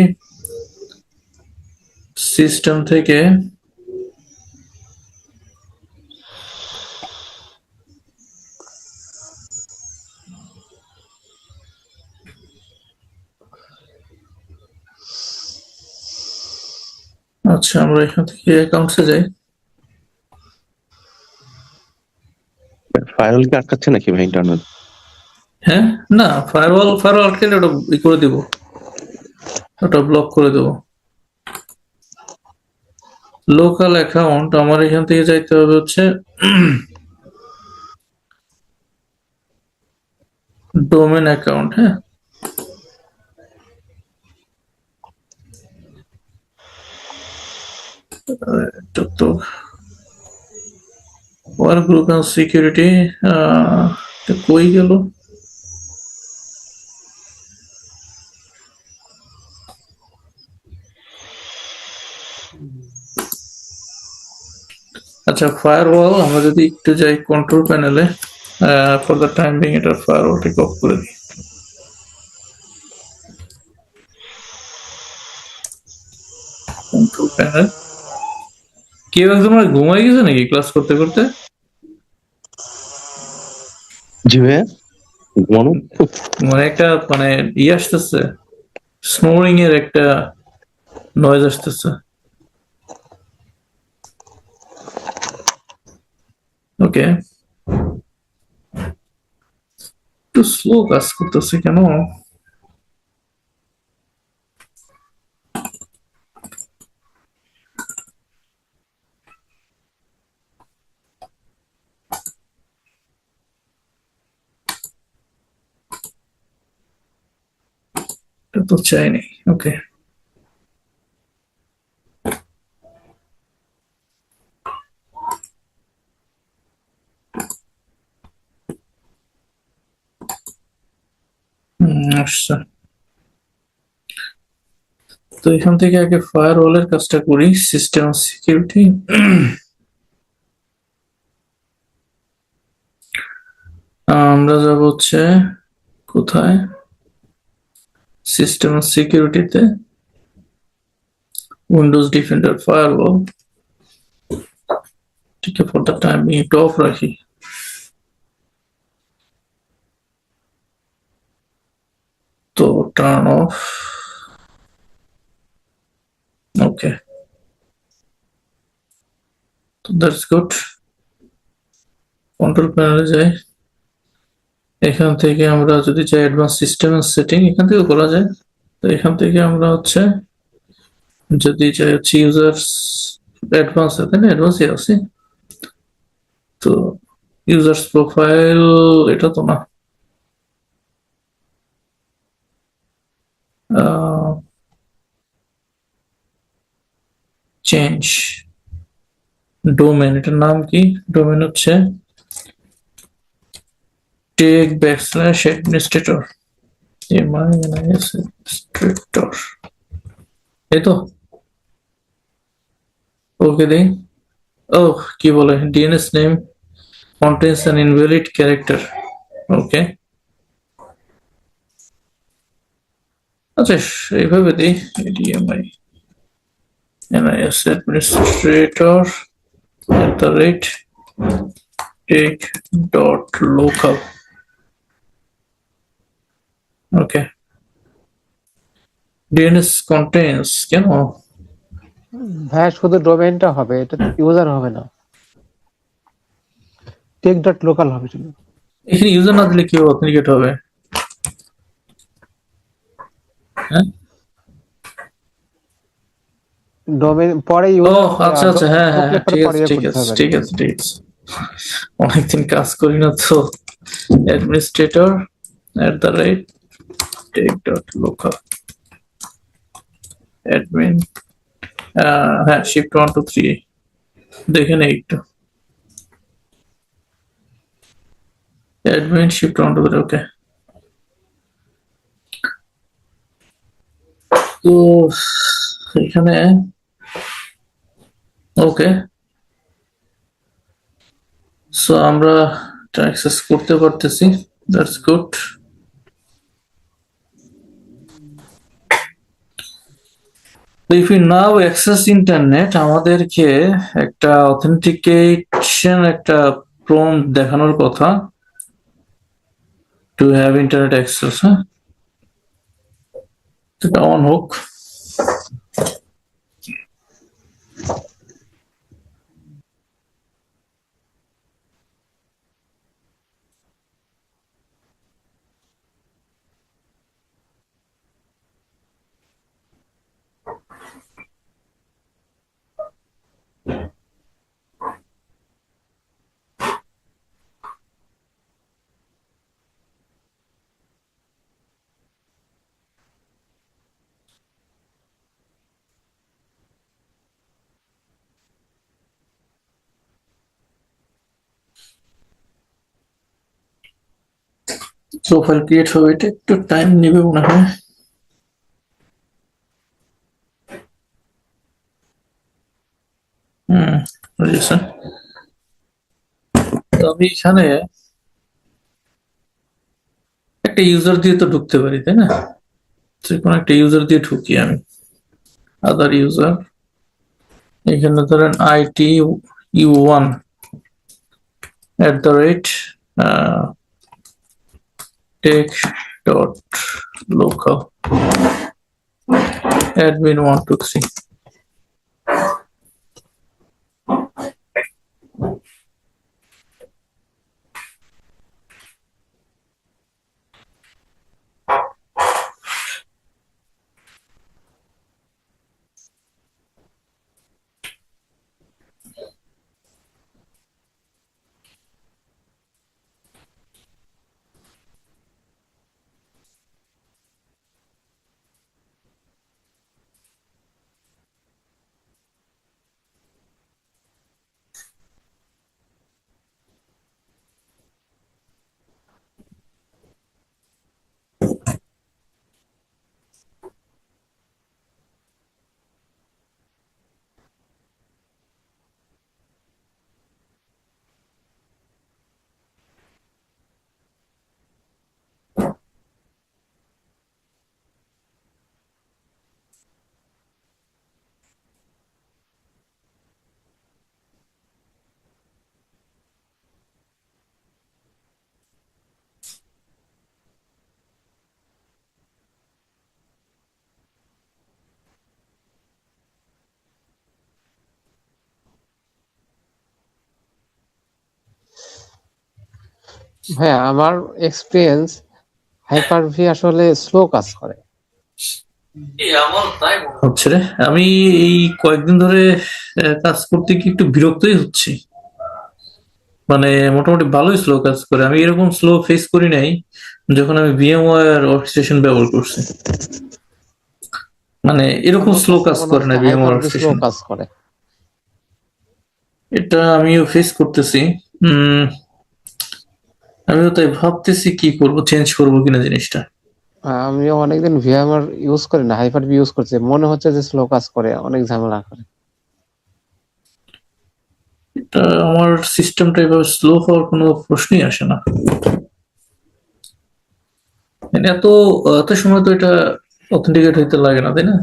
Speaker 1: সিস্টেম থেকে আচ্ছা, আমরা এখান থেকে অ্যাকাউন্টসে যাই।
Speaker 2: ফায়ারওয়াল কি আটকাচ্ছে নাকি ভাই ইন্টারনেট?
Speaker 1: হ্যাঁ, না, ফায়ারওয়াল আটকালে ওটা করে দিব, ওটা ব্লক করে দেবো। লোকাল অ্যাকাউন্ট আমার এখান থেকে যাইতে হবে হচ্ছে ডোমেন অ্যাকাউন্ট। হ্যাঁ, এটা তো ওয়ার্ক গ্রুপ এন্ড সিকিউরিটি, কই গেল? আচ্ছা, ফায়ারওয়াল আমরা যদি একটু যাই কন্ট্রোল প্যানেলে, ফর দ্য টাইম বিং এটা ফায়ারওয়ালটাকে অফ করে দিই। কন্ট্রোল প্যানেল, কেউ একজন মানে ঘুমাই গেছে নাকি ক্লাস করতে করতে?
Speaker 2: জি ভাইয়া, ঘুমানো।
Speaker 1: মানে একটা মানে আসতেছে, স্নোরিং এর একটা নয়েজ আসতেছে। ওকে, একটু স্লো কাজ করতেছে কেন? এটা তো চাইনি। ওকে, আসছে। তো এখান থেকে আগে ফায়ারওয়ালের কাজটা করি, সিস্টেম সিকিউরিটি। আমরা যাব হচ্ছে কোথায়, সিস্টেম সিকিউরিটিতে, উইন্ডোজ ডিফেন্ডার ফায়ারওয়াল। ঠিক আছে, ফর দ্য টাইম একটু অফ রাখি। তো টার্ন অফ। ওকে, তো দ্যাটস গুড। কন্ট্রোল প্যানেলে যাই, এখান থেকে আমরা যদি চাই অ্যাডভান্স সিস্টেম সেটিং, এখান থেকে করা যায়। তো এখান থেকে আমরা হচ্ছে যদি চাই হচ্ছে ইউজার্স অ্যাডভান্স, এখানে অ্যাডভান্সই আছে। তো ইউজার্স প্রোফাইল, এটা তো না, চেঞ্জ ডোমেন, এটার নাম কি? ডোমেন হচ্ছে টেক ব্যাকস্ল্যাশ অ্যাডমিনিস্ট্রেটর, অ্যাডমিনিস্ট্রেটর, এই তো। ওকে দেই। ও, কি বলে, DNS name contains an invalid character. ওকে, আচ্ছা, এইভাবে দিই, এডিএমআই এনআইএস অ্যাডমিনিস্ট্রেটর @take.local. ওকে, ডিএনএস কন্টেন্স কেন?
Speaker 3: ভাইয়া শুধু ডোমেইনটা হবে, এটা ইউজার হবে না, টেক ডট লোকাল হবে শুধু।
Speaker 1: এখানে ইউজার না দিলে কি অথেন্টিকেট হবে? হ্যাঁ,
Speaker 3: ডোমেইন পরে
Speaker 1: ও
Speaker 3: ইউজার
Speaker 1: আচ্ছা আচ্ছা, হ্যাঁ হ্যাঁ
Speaker 3: ঢুকলে
Speaker 1: হ্যাঁ,
Speaker 3: পরে
Speaker 1: ঠিক
Speaker 3: পরে
Speaker 1: আছে
Speaker 3: ইয়ে
Speaker 1: ঠিক
Speaker 3: করতে
Speaker 1: আছে
Speaker 3: হবে আর
Speaker 1: ঠিক
Speaker 3: কি।
Speaker 1: আছে ঠিক আছে। অনেকদিন কাজ করি না তো। অ্যাডমিনিস্ট্রেটর @take.local, অ্যাডমিন, হ্যাঁ, শিফট 1 2 3 দেখে নেই একটু। Admin shift 1 2 3, okay. তো এখানে ওকে, সো আমরা অ্যাক্সেস করতে পারতেছি, দ্যাটস গুড। তো if you now access internet, আমাদেরকে একটা অথেন্টিকেশন, একটা প্রম্পট দেখানোর কথা, টু হ্যাভ ইন্টারনেট অ্যাক্সেস। হ্যাঁ, এটা অন হোক। প্রোফাইল ক্রিয়েট হবে, এটা একটু টাইম নেবে মনে হয়। বুঝেছেন। তো আমি এখানে একটা ইউজার দিয়ে তো ঢুকতে পারি, তাই না? যে কোনো একটা ইউজার দিয়ে ঢুকি আমি, আদার ইউজার। এখানে ধরেন IT U1 @tech.local admin123।
Speaker 3: ভাইয়া আমার এক্সপিরিয়েন্স হাইপার-ভি আসলে স্লো কাজ করে।
Speaker 1: আমার তাই মনে হচ্ছে রে। আমি এই কয়েকদিন ধরে কাজ করতে কি একটু বিরক্তই হচ্ছি। মানে মোটামুটি ভালোই স্লো কাজ করে। আমি এরকম স্লো ফেস করি নাই যখন আমি VMware ওয়ার্কস্টেশন ব্যবহার করছি। মানে এরকম
Speaker 3: আমার
Speaker 1: স্লো
Speaker 3: কাছে
Speaker 1: কাজ
Speaker 3: মনে
Speaker 1: করে
Speaker 3: হচ্ছে
Speaker 1: না VMware
Speaker 3: হাইপার-ভি স্লো
Speaker 1: ওয়ার্কস্টেশন।
Speaker 3: কাজ করে।
Speaker 1: এটা আমিও ফেস করতেছি। উম আমিও তাই ভাবতেছি কি করব, চেঞ্জ করব কিনা জিনিসটা।
Speaker 3: আমিও অনেকদিন ভিএমআর ইউজ করি না, হাইপার-ভি ইউজ করছি, মনে হচ্ছে যে স্লো কাজ করে, অনেক ঝামেলা করে।
Speaker 1: এটা আমার সিস্টেমটা এভাবে স্লো হওয়ার কোনো প্রশ্নই আসে না। মানে এত সময় তো এটা অথেন্টিকেট হইতে লাগে না, তাই না?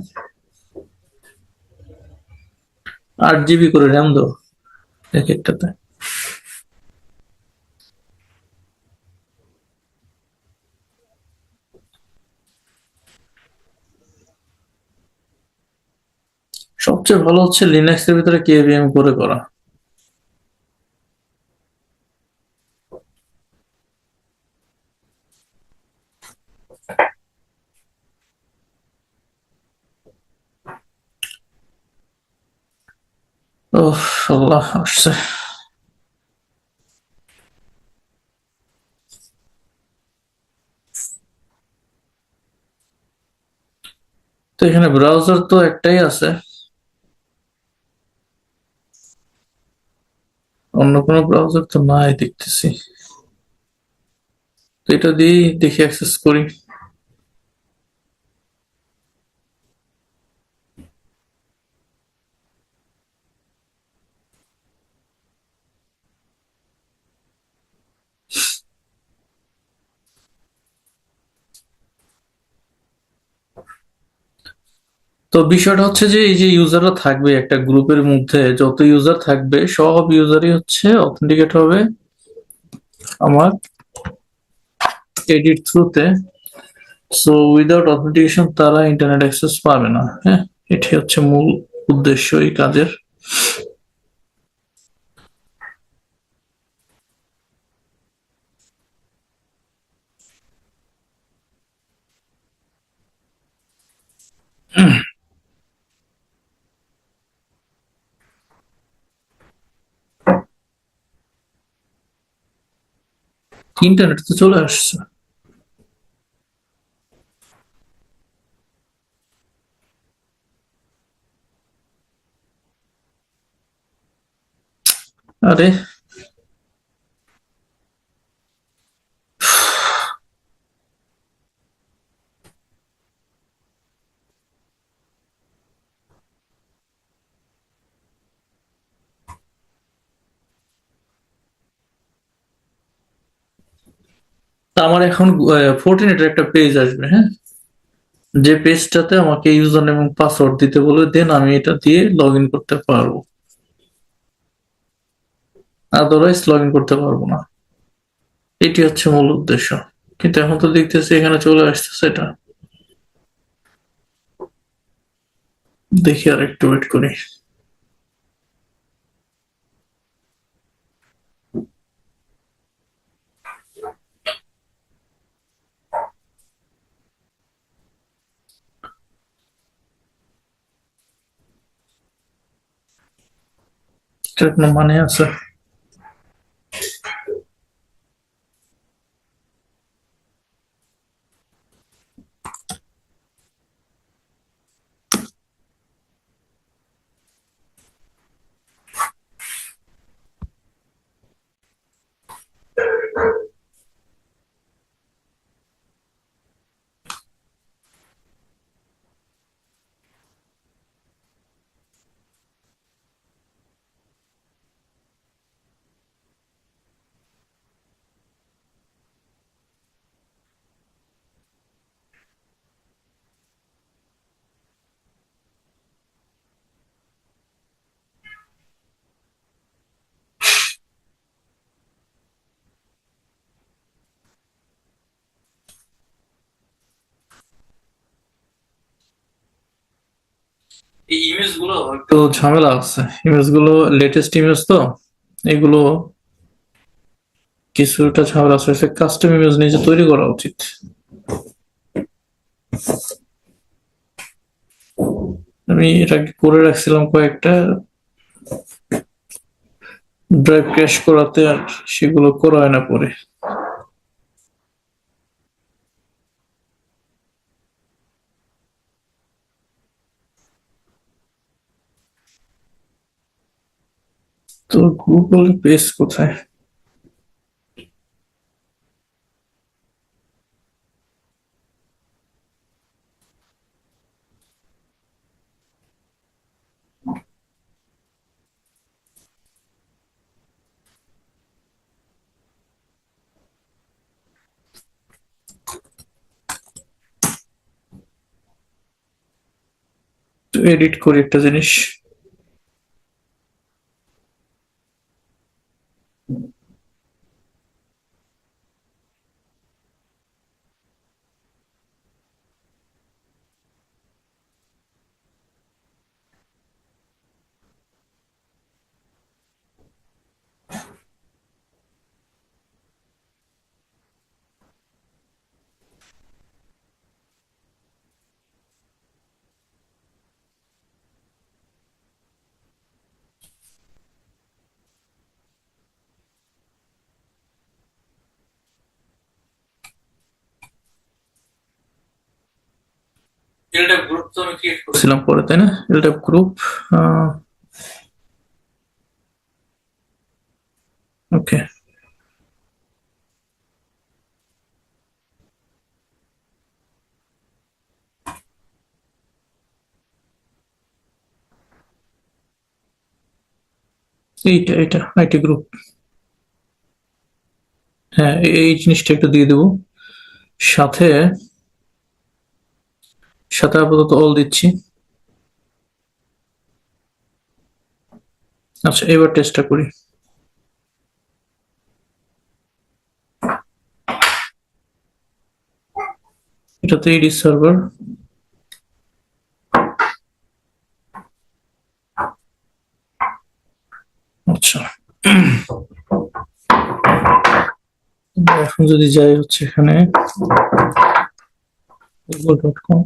Speaker 1: 8 GB করে র্যাম দাও এক একটাতে। সবচেয়ে ভালো হচ্ছে লিনাক্স এর ভিতরে KVM করে করা। ওহ আল্লাহ, আসছে। তো এখানে ব্রাউজার তো একটাই আছে, অন্য কোনো ব্রাউজার তো নাই দেখতেছি। তো এটা দিয়েই দেখি অ্যাক্সেস করি। তো বিষয়টা হচ্ছে যে এই যে ইউজাররা থাকবে একটা গ্রুপের মধ্যে, যত ইউজার থাকবে সব ইউজারই হচ্ছে অথেন্টিকেট হবে আমার এডিট থ্রুতে। সো উইদাউট অথেন্টিকেশন তারা ইন্টারনেট অ্যাক্সেস পাবে না। হ্যাঁ, এটি হচ্ছে মূল উদ্দেশ্য এই কাজের। ইন্টারনেট তো চলে আসছে। আরে তা আমার এখন ফোর্টিনেটের একটা পেজ আসবে, হ্যাঁ, যে পেজটাতে আমাকে ইউজার নেম এবং পাসওয়ার্ড দিতে বলবে, দেন আমি এটা দিয়ে লগ ইন করতে পারবো, আদারওয়াইজ লগ ইন করতে পারবো না। এটি হচ্ছে মূল উদ্দেশ্য। কিন্তু এখন তো দেখতেছি এখানে চলে আসতেছে এটা। দেখি আর একটু ওয়েট করি। এটার কোনো মানে আছে? এই ইমেজ গুলো একটু ঝামেলা আছে, ইমেজ গুলো লেটেস্ট ইমেজ তো, এগুলো কিছুটা ঝামেলা আছে, কাস্টম ইমেজ নিজে তৈরি করা উচিত। আমি এটা করে রাখছিলাম কয়েকটা, ড্রাইভ ক্র্যাশ করাতে, আর সেগুলো করা হয় না পরে। তো গুগল পেজ কোথায়? এডিট করি একটা জিনিস। এলট্যাপ গ্রুপ তো আমি ক্রিয়েট করেছিলাম পরে, তাই না? এলট্যাপ গ্রুপ, ওকে। এইটা এটা আইটি গ্রুপ, হ্যাঁ, এই জিনিসটা একটু দিয়ে দেবো। সাথে সাথে আপাতত অল দিচ্ছি। আচ্ছা, এবার টেস্টটা করি। এটাতে এডি সার্ভার, আচ্ছা। এখন যদি যাই হচ্ছে এখানে google.com,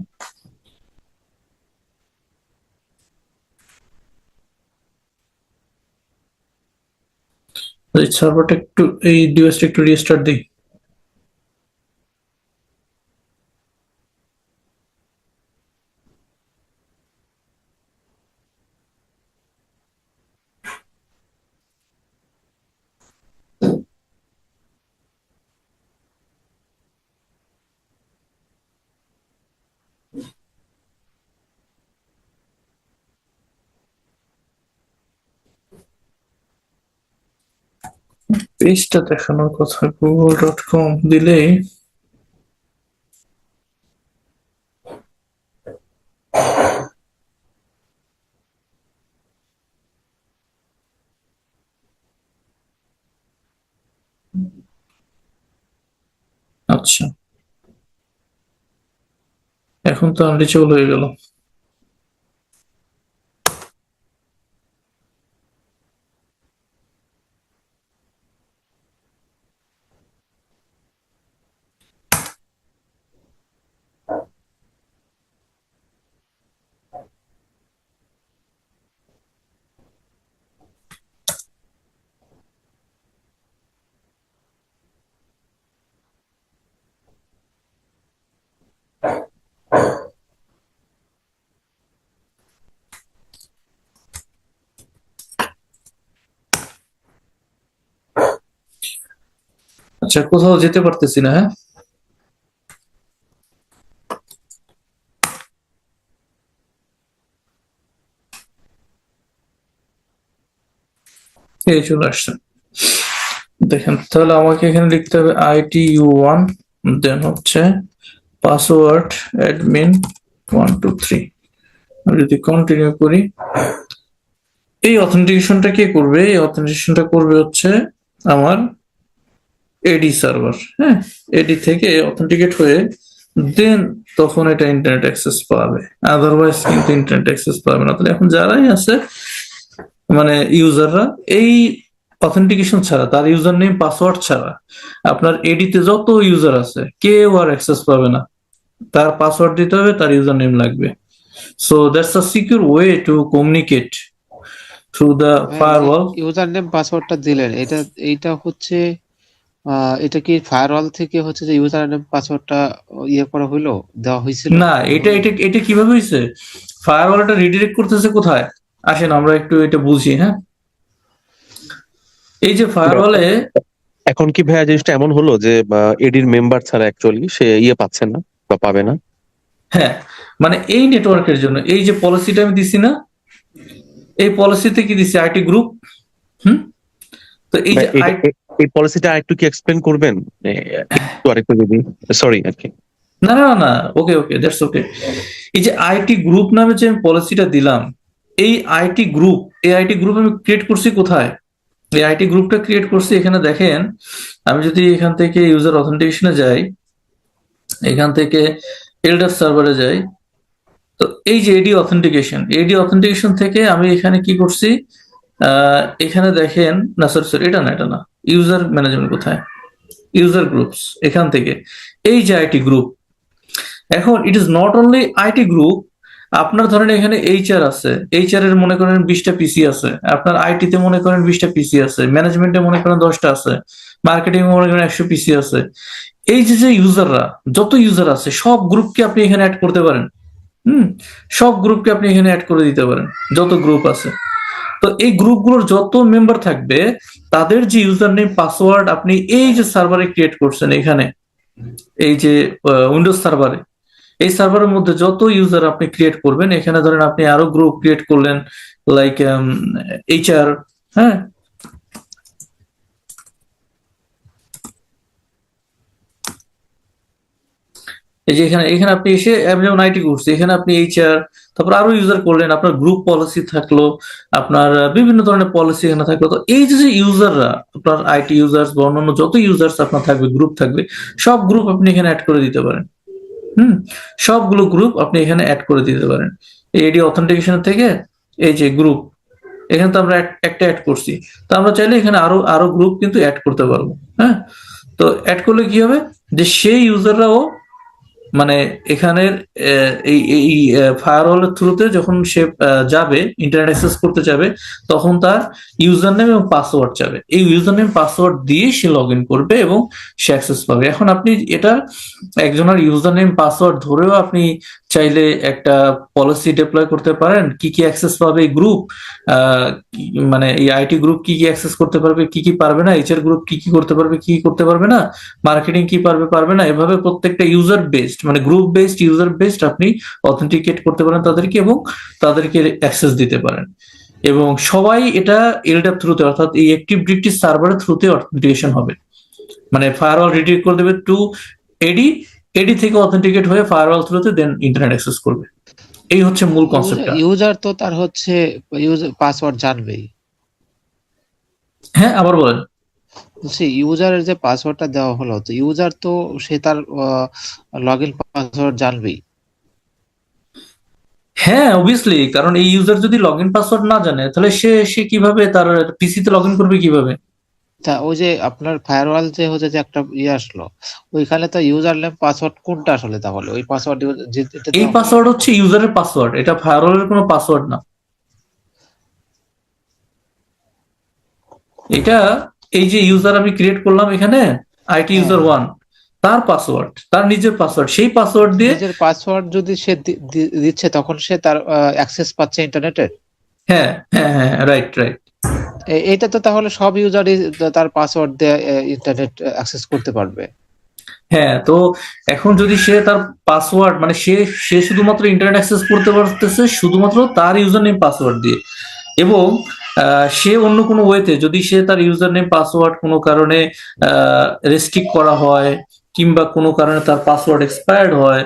Speaker 1: এই সার্ভারটা একটু, এই ডিভাইসটা একটু রিস্টার্ট দিই। পেজটা দেখানোর কথা google.com দিলেই আচ্ছা, এখন তো আনরিচেবল হয়ে গেল। আচ্ছা, কোথাও যেতে পারতেছি না, হ্যাঁ? এই চলে আসছে। দেখেন, তাহলে আমাকে এখানে লিখতে হবে ITU1, দেন হচ্ছে পাসওয়ার্ড অ্যাডমিন 123। আমি যদি কন্টিনিউ করি, এই অথেন্টিকেশনটা কে করবে? এই অথেন্টিকেশনটা করবে হচ্ছে আমার এডি সার্ভার, হ্যাঁ? এডি থেকে অথেন্টিকেট হয়ে দেন তখন এটা ইন্টারনেট অ্যাক্সেস পাবে, আদারওয়াইজ কিন্তু ইন্টারনেট অ্যাক্সেস পাবে না। তাহলে এখন যারাই আছে মানে ইউজাররা এই অথেন্টিকেশন ছাড়া, তার ইউজার নেম পাসওয়ার্ড ছাড়া আপনার এডিতে যত ইউজার আছে কেউ আর অ্যাক্সেস পাবে না। তার পাসওয়ার্ড দিতে হবে, তার ইউজার নেম লাগবে। So that's a secure way to communicate through the firewall.
Speaker 3: User name পাসওয়ার্ডটা দিলেন, এইটা হচ্ছে এটা কি ফায়ারওয়াল থেকে হচ্ছে যে ইউজার নেম পাসওয়ার্ডটা ইয়ে করা হইলো, দেওয়া হয়েছিল?
Speaker 1: না, এটা কিভাবে হয়েছে? ফায়ারওয়ালটা রিডিরেক্ট করতেছে কোথায়? আসেন আমরা একটু এটা বুঝি, হ্যাঁ? এই যে ফায়ারওয়ালে
Speaker 2: এখন কি ভাইয়া জিনিসটা এমন হলো যে এডির মেম্বার ছাড়া অ্যাকচুয়ালি সে পাচ্ছে না বা পাবে না?
Speaker 1: হ্যাঁ, মানে এই নেটওয়ার্কের জন্য এই যে পলিসিটা আমি দিছি না, এই পলিসিতে কি দিছি? IT group. হুম। তো এই যে
Speaker 2: এই পলিসিটা আরেকটু কি এক্সপ্লেন করবেন? একটু আরেকটু যদি, সরি আর কি।
Speaker 1: না না না, ওকে ওকে, দ্যাটস ওকে। এই যে আইটি গ্রুপ নামে যে আমি পলিসিটা দিলাম, এই আইটি গ্রুপ, এই আইটি গ্রুপ আমি ক্রিয়েট করছি কোথায়? এই আইটি গ্রুপটা ক্রিয়েট করছি এখানে দেখেন। আমি যদি এখান থেকে ইউজার অথেন্টিকেশনে যাই, এখান থেকে এলডার সার্ভারে যাই, তো এই যে এডি অথেন্টিকেশন থেকে আমি এখানে কি করছি? এখানে দেখেন, না সরি, এটা না, ইউজার ম্যানেজমেন্ট কোথায়? ইউজার গ্রুপস, এখান থেকে এই যে আইটি গ্রুপ। এখন it is not only IT group, আপনার ধরেন এখানে এইচআর আছে, এইচআর এর মনে করেন 20টা পিসি আছে, আপনার আইটি তে মনে করেন 20টা পিসি আছে, ম্যানেজমেন্টে মনে করেন 10টা আছে, মার্কেটিং মনে করেন 100 পিসি আছে। এই যে ইউজাররা, যত ইউজার আছে সব গ্রুপকে আপনি এখানে অ্যাড করতে পারেন। সব গ্রুপকে আপনি এখানে অ্যাড করে দিতে পারেন, যত গ্রুপ আছে। তো এই গ্রুপগুলোর যত মেম্বার থাকবে তাদের যে ইউজার নেম পাসওয়ার্ড আপনি এই যে সার্ভারে ক্রিয়েট করছেন, এখানে এই যে উইন্ডোজ সার্ভারে, এই সার্ভারের মধ্যে যত ইউজার আপনি ক্রিয়েট করবেন, এখানে ধরেন আপনি আরো গ্রুপ ক্রিয়েট করলেন লাইক এইচআর, হ্যাঁ? এই যে এখানে এখানে আপনি এসে আমি যেমন আইটি করছি, এখানে আপনি এইচআর, তারপর আরো ইউজার করলেন, আপনার গ্রুপ পলিসি থাকলো, আপনার বিভিন্ন ধরনের পলিসি এখানে থাকলো। তো এই যে ইউজাররা, আপনার আইটি ইউজার্স বা অন্যান্য যত ইউজার্স আপনার থাকবে, গ্রুপ থাকবে, সব গ্রুপ আপনি এখানে অ্যাড করে দিতে পারেন। সবগুলো গ্রুপ আপনি এখানে অ্যাড করে দিতে পারেন। এডি অথেন্টিকেশন থেকে এই যে গ্রুপ, এখানে তো আমরা একটা অ্যাড করছি, তো আমরা চাইলে এখানে আরো আরো গ্রুপ কিন্তু অ্যাড করতে পারবো, হ্যাঁ? তো অ্যাড করলে কি হবে, যে সেই ইউজাররাও মানে এখানের এই ফায়ারওয়ালের থ্রুতে যখন সে যাবে, ইন্টারনেট অ্যাক্সেস করতে যাবে, তখন তার ইউজার নেম এবং পাসওয়ার্ড যাবে। এই ইউজার নেম পাসওয়ার্ড দিয়ে সে লগ ইন করবে এবং সে অ্যাক্সেস পাবে। এখন আপনি এটা একজনের ইউজার নেম পাসওয়ার্ড ধরেও আপনি চাইলে একটা পলিসি ডিপ্লয় করতে পারেন, কি কি অ্যাক্সেস পাবে এই গ্রুপ, মানে এই আইটি গ্রুপ কি কি অ্যাক্সেস করতে পারবে, কি কি পারবে না, এইচআর গ্রুপ কি কি করতে পারবে, কি কি করতে পারবে না, মার্কেটিং কি পারবে পারবে না, এভাবে প্রত্যেকটা ইউজার বেসড মানে গ্রুপ বেসড ইউজার বেসড আপনি অথেন্টিকেট করতে পারেন তাদেরকে এবং তাদেরকে অ্যাক্সেস দিতে পারেন। এবং সবাই এটা এলডাপ থ্রুতে অর্থাৎ এই অ্যাক্টিভ ডিরেক্টরি সার্ভারের থ্রুতে অথেন্টিকেশন হবে। মানে ফায়ারওয়াল রিডিরেক্ট করে দেবে টু এডি, এডি থেকে অথেন্টিকেট হয়ে ফায়ারওয়াল থ্রুতে দেন ইন্টারনেট অ্যাক্সেস করবে। এই হচ্ছে মূল কনসেপ্টটা।
Speaker 3: ইউজার তো তার হচ্ছে পাসওয়ার্ড জানবেই।
Speaker 1: হ্যাঁ, আবার বলেন।
Speaker 3: সে ইউজারের যে পাসওয়ার্ডটা দেওয়া হলো, তো ইউজার তো সে তার লগ ইন পাসওয়ার্ড জানবেই।
Speaker 1: হ্যাঁ, অবভিয়াসলি, কারণ এই ইউজার যদি লগ ইন পাসওয়ার্ড না জানে তাহলে সে কিভাবে তার পিসিতে লগ ইন করবে কিভাবে?
Speaker 3: তা ওই যে আপনার ফায়ারওয়াল যে হচ্ছে যে একটা আসলো, ওইখানে তো ইউজার নেম পাসওয়ার্ড কোনটা আসলে, তাহলে ওই পাসওয়ার্ড যেটা
Speaker 1: এই
Speaker 3: দেওয়া
Speaker 1: পাসওয়ার্ড হচ্ছে ইউজারের পাসওয়ার্ড, এটা ফায়ারওয়ালের কোনো পাসওয়ার্ড না। এটা এই যে ইউজার আমি ক্রিয়েট করলাম এখানে, আইটি
Speaker 3: হ্যাঁ
Speaker 1: ইউজার
Speaker 3: হ্যাঁ,
Speaker 1: 1, তার পাসওয়ার্ড, তার নিজের পাসওয়ার্ড, সেই পাসওয়ার্ড দিয়ে।
Speaker 3: নিজের পাসওয়ার্ড যদি সে দিচ্ছে তখন সে তার অ্যাক্সেস পাচ্ছে ইন্টারনেটের।
Speaker 1: হ্যাঁ হ্যাঁ হ্যাঁ, রাইট রাইট।
Speaker 3: এটা তো তাহলে সব ইউজারই তার পাসওয়ার্ড দিয়ে ইন্টারনেট অ্যাক্সেস করতে পারবে।
Speaker 1: হ্যাঁ, তো এখন যদি সে তার পাসওয়ার্ড মানে সে সে শুধুমাত্র ইন্টারনেট অ্যাক্সেস করতে পারতেছে শুধুমাত্র তার ইউজার নেম পাসওয়ার্ড দিয়ে, এবং সে অন্য কোনো ওয়েতে যদি সে তার ইউজার নেম পাসওয়ার্ড কোনো কারণে রেস্ট্রিক্ট করা হয় কিংবা কোনো কারণে তার পাসওয়ার্ড এক্সপায়ার্ড হয়,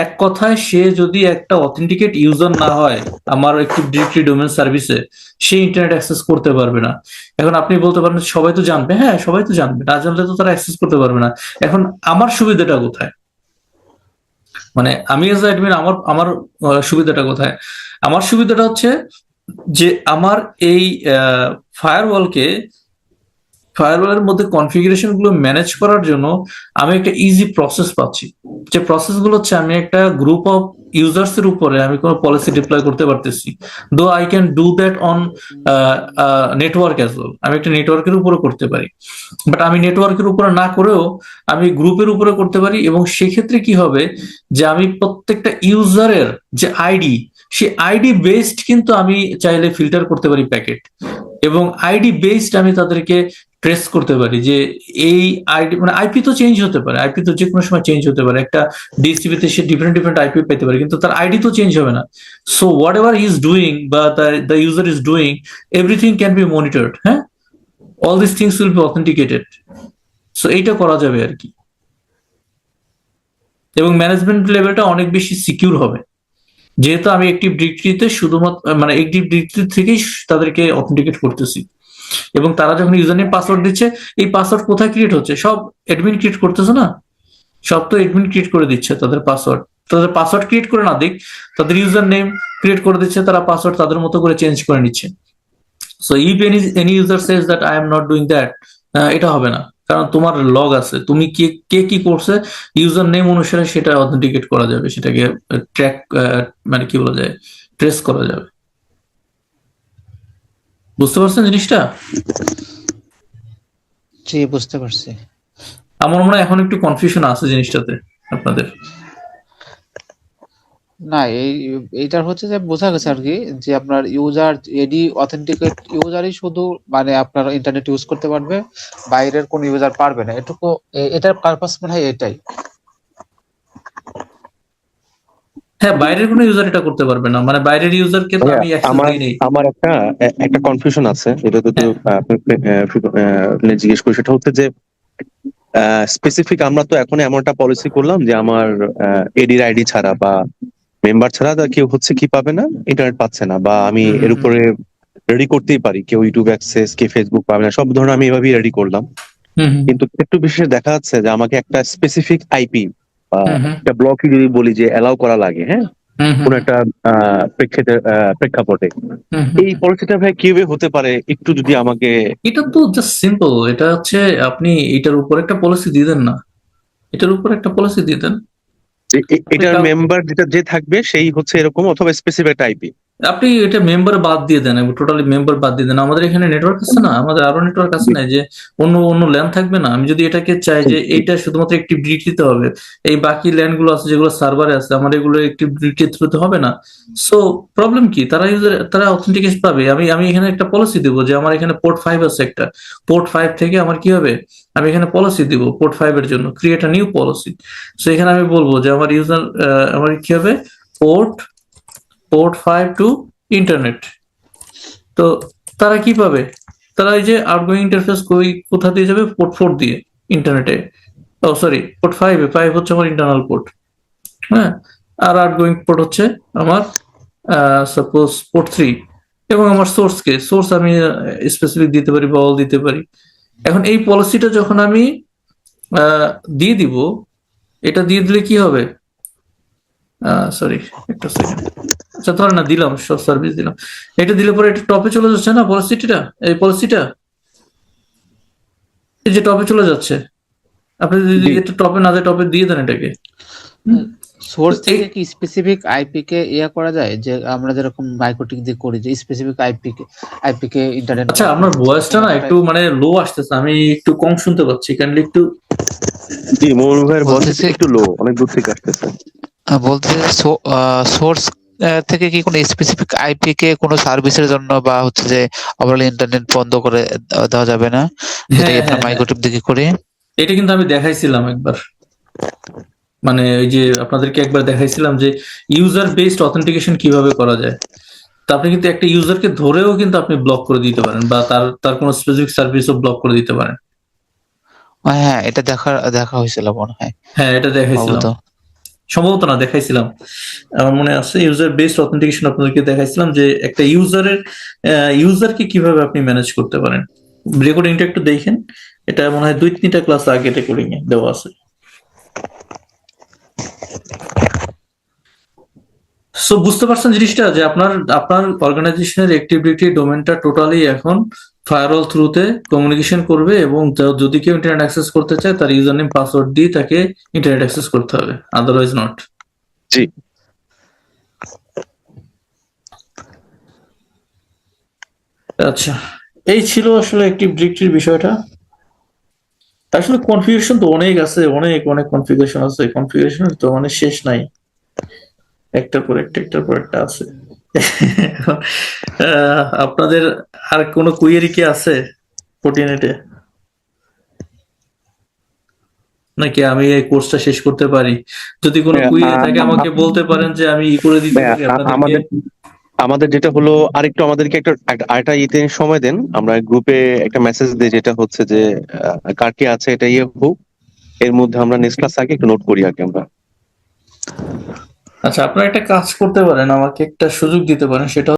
Speaker 1: এক কথায় সে যদি একটা অথেন্টিকেট ইউজার না হয় আমার একটি ডিরেক্টরি ডোমেন সার্ভিসে, সে ইন্টারনেট অ্যাক্সেস করতে পারবে না। এখন আপনি বলতে পারেন সবাই তো জানবে, হ্যাঁ সবাই তো জানবে, না জানলে তো তারা অ্যাক্সেস করতে পারবে না। এখন আমার সুবিধাটা কোথায়? মানে আমি এজ অ্যাডমিন আমার আমার সুবিধাটা কোথায়? আমার সুবিধাটা হচ্ছে যে আমার এই ফায়ারওয়ালকে ফায়ারওয়ালের মধ্যে কনফিগারেশন গুলো ম্যানেজ করার জন্য আমি একটা ইজি প্রসেস পাচ্ছি। যে প্রসেস গুলো হচ্ছে আমি একটা গ্রুপ অফ ইউজার্স এর উপরে আমি কোনো পলিসি ডিপ্লয় করতে পারতেছি, though I can do that on network as well. আমি একটা নেটওয়ার্কের উপরে করতে পারি, বাট আমি নেটওয়ার্কের উপরে না করেও আমি গ্রুপের উপরে করতে পারি। এবং সেক্ষেত্রে কি হবে যে আমি প্রত্যেকটা ইউজারের যে আইডি, সে আইডি বেসড কিন্তু আমি চাইলে ফিল্টার করতে পারি প্যাকেট, এবং আইডি বেসড আমি তাদেরকে ট্রেস করতে পারি যে এই আইডি মানে আইপি তো চেঞ্জ হতে পারে, আইপি তো যে কোনো সময় চেঞ্জ হতে পারে, একটা ডিএসটিভি তে সে ডিফারেন্ট ডিফারেন্ট আইপি পেতে পারে কিন্তু তার আইডি তো চেঞ্জ হবে না। So whatever he is doing বা the user is doing, everything can be monitored. হ্যাঁ, all this things will be authenticated. So এইটা করা যাবে আর কি, এবং ম্যানেজমেন্ট লেভেলটা অনেক বেশি সিকিউর হবে যেহেতু আমি একটিভ ডিরেক্টরিতে শুধুমাত্র মানে একটিভ ডিরেক্টরি থেকেই তাদেরকে অথেন্টিকেট করতেছি। এবং তারা যখন ইউজার নেম পাসওয়ার্ড দিচ্ছে, এই পাসওয়ার্ড কোথায় ক্রিয়েট হচ্ছে? সব অ্যাডমিন ক্রিয়েট করতেছে না, সব তো অ্যাডমিন ক্রিয়েট করে দিচ্ছে তাদের পাসওয়ার্ড। তাদের পাসওয়ার্ড ক্রিয়েট করে না দিক, তাদের ইউজার নেম ক্রিয়েট করে দিচ্ছে, তারা পাসওয়ার্ড তাদের মতো করে চেঞ্জ করে নিচ্ছে। So if any user says that I am not doing that, এটা হবে না, কারণ তোমার লগ আছে, তুমি কে কি করছে ইউজার নেম অনুসারে সেটা অথেন্টিকেট করা যাবে, সেটাকে ট্র্যাক মানে কি বলা যায়, ট্রেস করা যাবে। বুঝতে পারছেন জিনিসটা?
Speaker 3: জি, বুঝতে পারছি।
Speaker 1: আমার মনে হয় এখন একটু কনফিউশন আছে জিনিসটাতে আপনাদের।
Speaker 3: না, এইটার হচ্ছে যে বোঝা গেছে আর কি, যে আপনার ইউজার এডি অথেন্টিকেট ইউজারই শুধু মানে আপনার ইন্টারনেট ইউজ করতে পারবে, বাইরের কোন ইউজার পারবে না। এটুকু এটার পারপাস মনে হয় এটাই।
Speaker 1: হ্যাঁ, বাইরের কোনো ইউজার এটা করতে পারবে না, মানে বাইরের ইউজারকে তো আমি অ্যাক্সেস
Speaker 2: আমার
Speaker 1: দিই নেই।
Speaker 2: আমার একটা কনফিউশন আছে, এটা তো
Speaker 1: হ্যাঁ।
Speaker 2: আপনি জিজ্ঞেস করি, সেটা হচ্ছে যে স্পেসিফিক আমরা তো এখন এমন একটা পলিসি করলাম যে আমার এডির আইডি ছাড়া বা মেম্বার ছাড়া কেউ হচ্ছে কি পাবে না, ইন্টারনেট পাচ্ছে না, বা আমি
Speaker 1: হুম,
Speaker 2: এর
Speaker 1: হুম,
Speaker 2: উপরে রেডি করতেই পারি কেউ ইউটিউব অ্যাক্সেস, কে ফেসবুক পাবে না, সব ধরনের আমি এভাবেই রেডি করলাম।
Speaker 1: হুম, হুম,
Speaker 2: কিন্তু একটু বিশেষ দেখা যাচ্ছে যে আমাকে একটা স্পেসিফিক আইপি বা
Speaker 1: হুম, হুম,
Speaker 2: একটা ব্লকই যদি বলি যে অ্যালাউ করা লাগে, হ্যাঁ,
Speaker 1: হুম, হুম,
Speaker 2: কোন একটা প্রেক্ষাপটে,
Speaker 1: হুম, হুম,
Speaker 2: এই
Speaker 1: হুম।
Speaker 2: পরিস্থিতিটা ভাই কিভাবে হতে পারে একটু যদি আমাকে।
Speaker 1: এটা তো জাস্ট সিম্পল, এটা হচ্ছে আপনি এটার উপর একটা পলিসি দিয়ে দেন না, এটার উপর একটা পলিসি দিয়ে দেন। আপনি
Speaker 2: এটার মেম্বার যেটা যে থাকবে সেই হচ্ছে এরকম, অথবা স্পেসিফিক আইপি।
Speaker 1: আপনি এটা মেম্বার বাদ দিয়ে দেন, টোটালি মেম্বার বাদ দিয়ে দেন। আমাদের এখানে নেটওয়ার্ক আছে না, আমাদের আরো নেটওয়ার্ক আছে না, যে অন্য অন্য ল্যান থাকবে না। আমি যদি এটাকে চাই যে এইটা শুধুমাত্র একটি ডিরেক্টরিতে হবে, এই বাকি ল্যান্ড গুলো আছে যেগুলো সার্ভারে আছে আমার এগুলো একটি ডিরেক্টরি থ্রুতে হবে না। সো প্রবলেম কি? তারা ইউজার তারা অথেন্টিকেশন পাবে। আমি এখানে একটা পলিসি দিব যে আমার এখানে পোর্ট 5 আছে, একটা পোর্ট 5 থেকে আমার কি হবে, আমি এখানে পলিসি দিব পোর্ট 5 এর জন্য, create a new policy. So এখানে আমি বলবো যে আমার আমার কি হবে, পোর্ট পোর্ট 5 টু ইন্টারনেট, তো তারা কি পাবে? তারা এই যে আউটগোয়িং ইন্টারফেস কোথা দিয়ে যাবে? পোর্ট 4 দিয়ে ইন্টারনেটে। ও সরি, পোর্ট 5 হচ্ছে আমার ইন্টারনাল পোর্ট। হ্যাঁ, আর আউটগোয়িং পোর্ট হচ্ছে আমার সাপোজ পোর্ট 3, এবং আমার সোর্স আমি স্পেসিফিক দিতে পারি বা অল দিতে পারি। এখন এই পলিসিটা যখন আমি দিয়ে দিব, এটা দিয়ে দিলে কি হবে? সরি, একটা সেকেন্ড। আচ্ছা ধরে না দিলাম, শর্ট সার্ভিস দিলাম, এটা দিলে পরে এটা টপে চলে যাচ্ছে না পলিসিটা এই যে টপে চলে যাচ্ছে। আপনি যদি
Speaker 2: জি।
Speaker 1: এটা টপে না যায়, টপে দিয়ে দেন এটাকে।
Speaker 3: সোর্স
Speaker 1: তো এই
Speaker 3: থেকে কি স্পেসিফিক আইপি কে করা যায়, যে আমরা যেরকম মাইক্রোটিক দিয়ে করি যে স্পেসিফিক আইপি কে ইন্টারনেট
Speaker 1: আচ্ছা, আপনার ভয়েসটা না একটু মানে লো আসতেছে, আমি একটু কম শুনতে পাচ্ছি, কাইন্ডলি একটু।
Speaker 2: জি, মোহন ভাইয়ের ভয়েস
Speaker 3: বলতেছি
Speaker 2: একটু লো, অনেক দূর থেকে আসতেছে।
Speaker 3: বলতে সোর্স থেকে কি কোনো স্পেসিফিক আইপি কে কোনো সার্ভিসের জন্য বা হচ্ছে যে ওভারঅল ইন্টারনেট বন্ধ করে দেওয়া যাবে না, যেটা
Speaker 1: হ্যাঁ,
Speaker 3: আপনার
Speaker 1: হ্যাঁ, হ্যাঁ,
Speaker 3: মাইক্রোটিপ দিকে করি?
Speaker 1: এটা কিন্তু আমি দেখাইছিলাম একবার, মানে ওই যে আপনাদেরকে একবার দেখাইছিলাম যে ইউজার বেসড অথেন্টিকেশন কিভাবে করা যায়। তো আপনি কিন্তু একটা ইউজারকে ধরেও কিন্তু আপনি ব্লক করে দিতে পারেন, বা তার কোনো স্পেসিফিক সার্ভিসও ব্লক করে দিতে পারেন।
Speaker 3: হ্যাঁ, এটা দেখা হয়েছিল মনে হয়।
Speaker 1: হ্যাঁ, এটা দেখাইছিলাম,
Speaker 3: সম্ভবত।
Speaker 1: সম্ভবত না দেখাইছিলাম, আমার মনে আছে ইউজার বেসড অথেন্টিকেশন আপনাদেরকে দেখাইছিলাম যে একটা ইউজারকে কিভাবে আপনি ম্যানেজ করতে পারেন। রেকর্ডিংটা একটু দেখেন, এটা মনে হয় 2-3টা ক্লাস আগে রেকর্ডিং এ দেওয়া আছে। সো বুঝতে পারছেন জিনিসটা, যে আপনার অর্গানাইজেশনের অ্যাক্টিভিটি ডোমেনটা টোটালি এখন ফায়ারওয়াল থ্রুতে কমিউনিকেশন করবে, এবং যদি কেউ ইন্টারনেট অ্যাক্সেস করতে চায় তার ইউজার নেম পাসওয়ার্ড দিয়ে তাকে ইন্টারনেট অ্যাক্সেস করতে হবে, আদারওয়াইজ নট।
Speaker 2: জি।
Speaker 1: আচ্ছা, এই ছিল আসলে অ্যাক্টিভ ডিরেক্টরির বিষয়টা। আসলে কনফিগারেশন তো অনেক আছে, অনেক অনেক কনফিগারেশন আছে, কনফিগারেশনের তো মানে শেষ নাই, একটার পর একটা আছে। আপনাদের আর কোনো কুয়েরি কি আছে ফোর্টিনেটে, নাকি আমি এই কোর্সটা শেষ করতে পারি? যদি কোনো কুয়েরি থাকে আমাকে বলতে পারেন, যে আমি করে দিতে পারি আপনাদেরকে।
Speaker 2: আমাদের আমাদের যেটা হলো, আরেকটু আমাদেরকে আরেকটা ইতে সময় দেন, আমরা গ্রুপে একটা মেসেজ দিই, যেটা হচ্ছে যে কার কি আছে এটা হোক, এর মধ্যে আমরা নেক্সট ক্লাস আগে একটু নোট করি আগে আমরা।
Speaker 1: আচ্ছা, আপনারা একটা কাজ করতে পারেন, আমাকে একটা সুযোগ দিতে পারেন, সেটা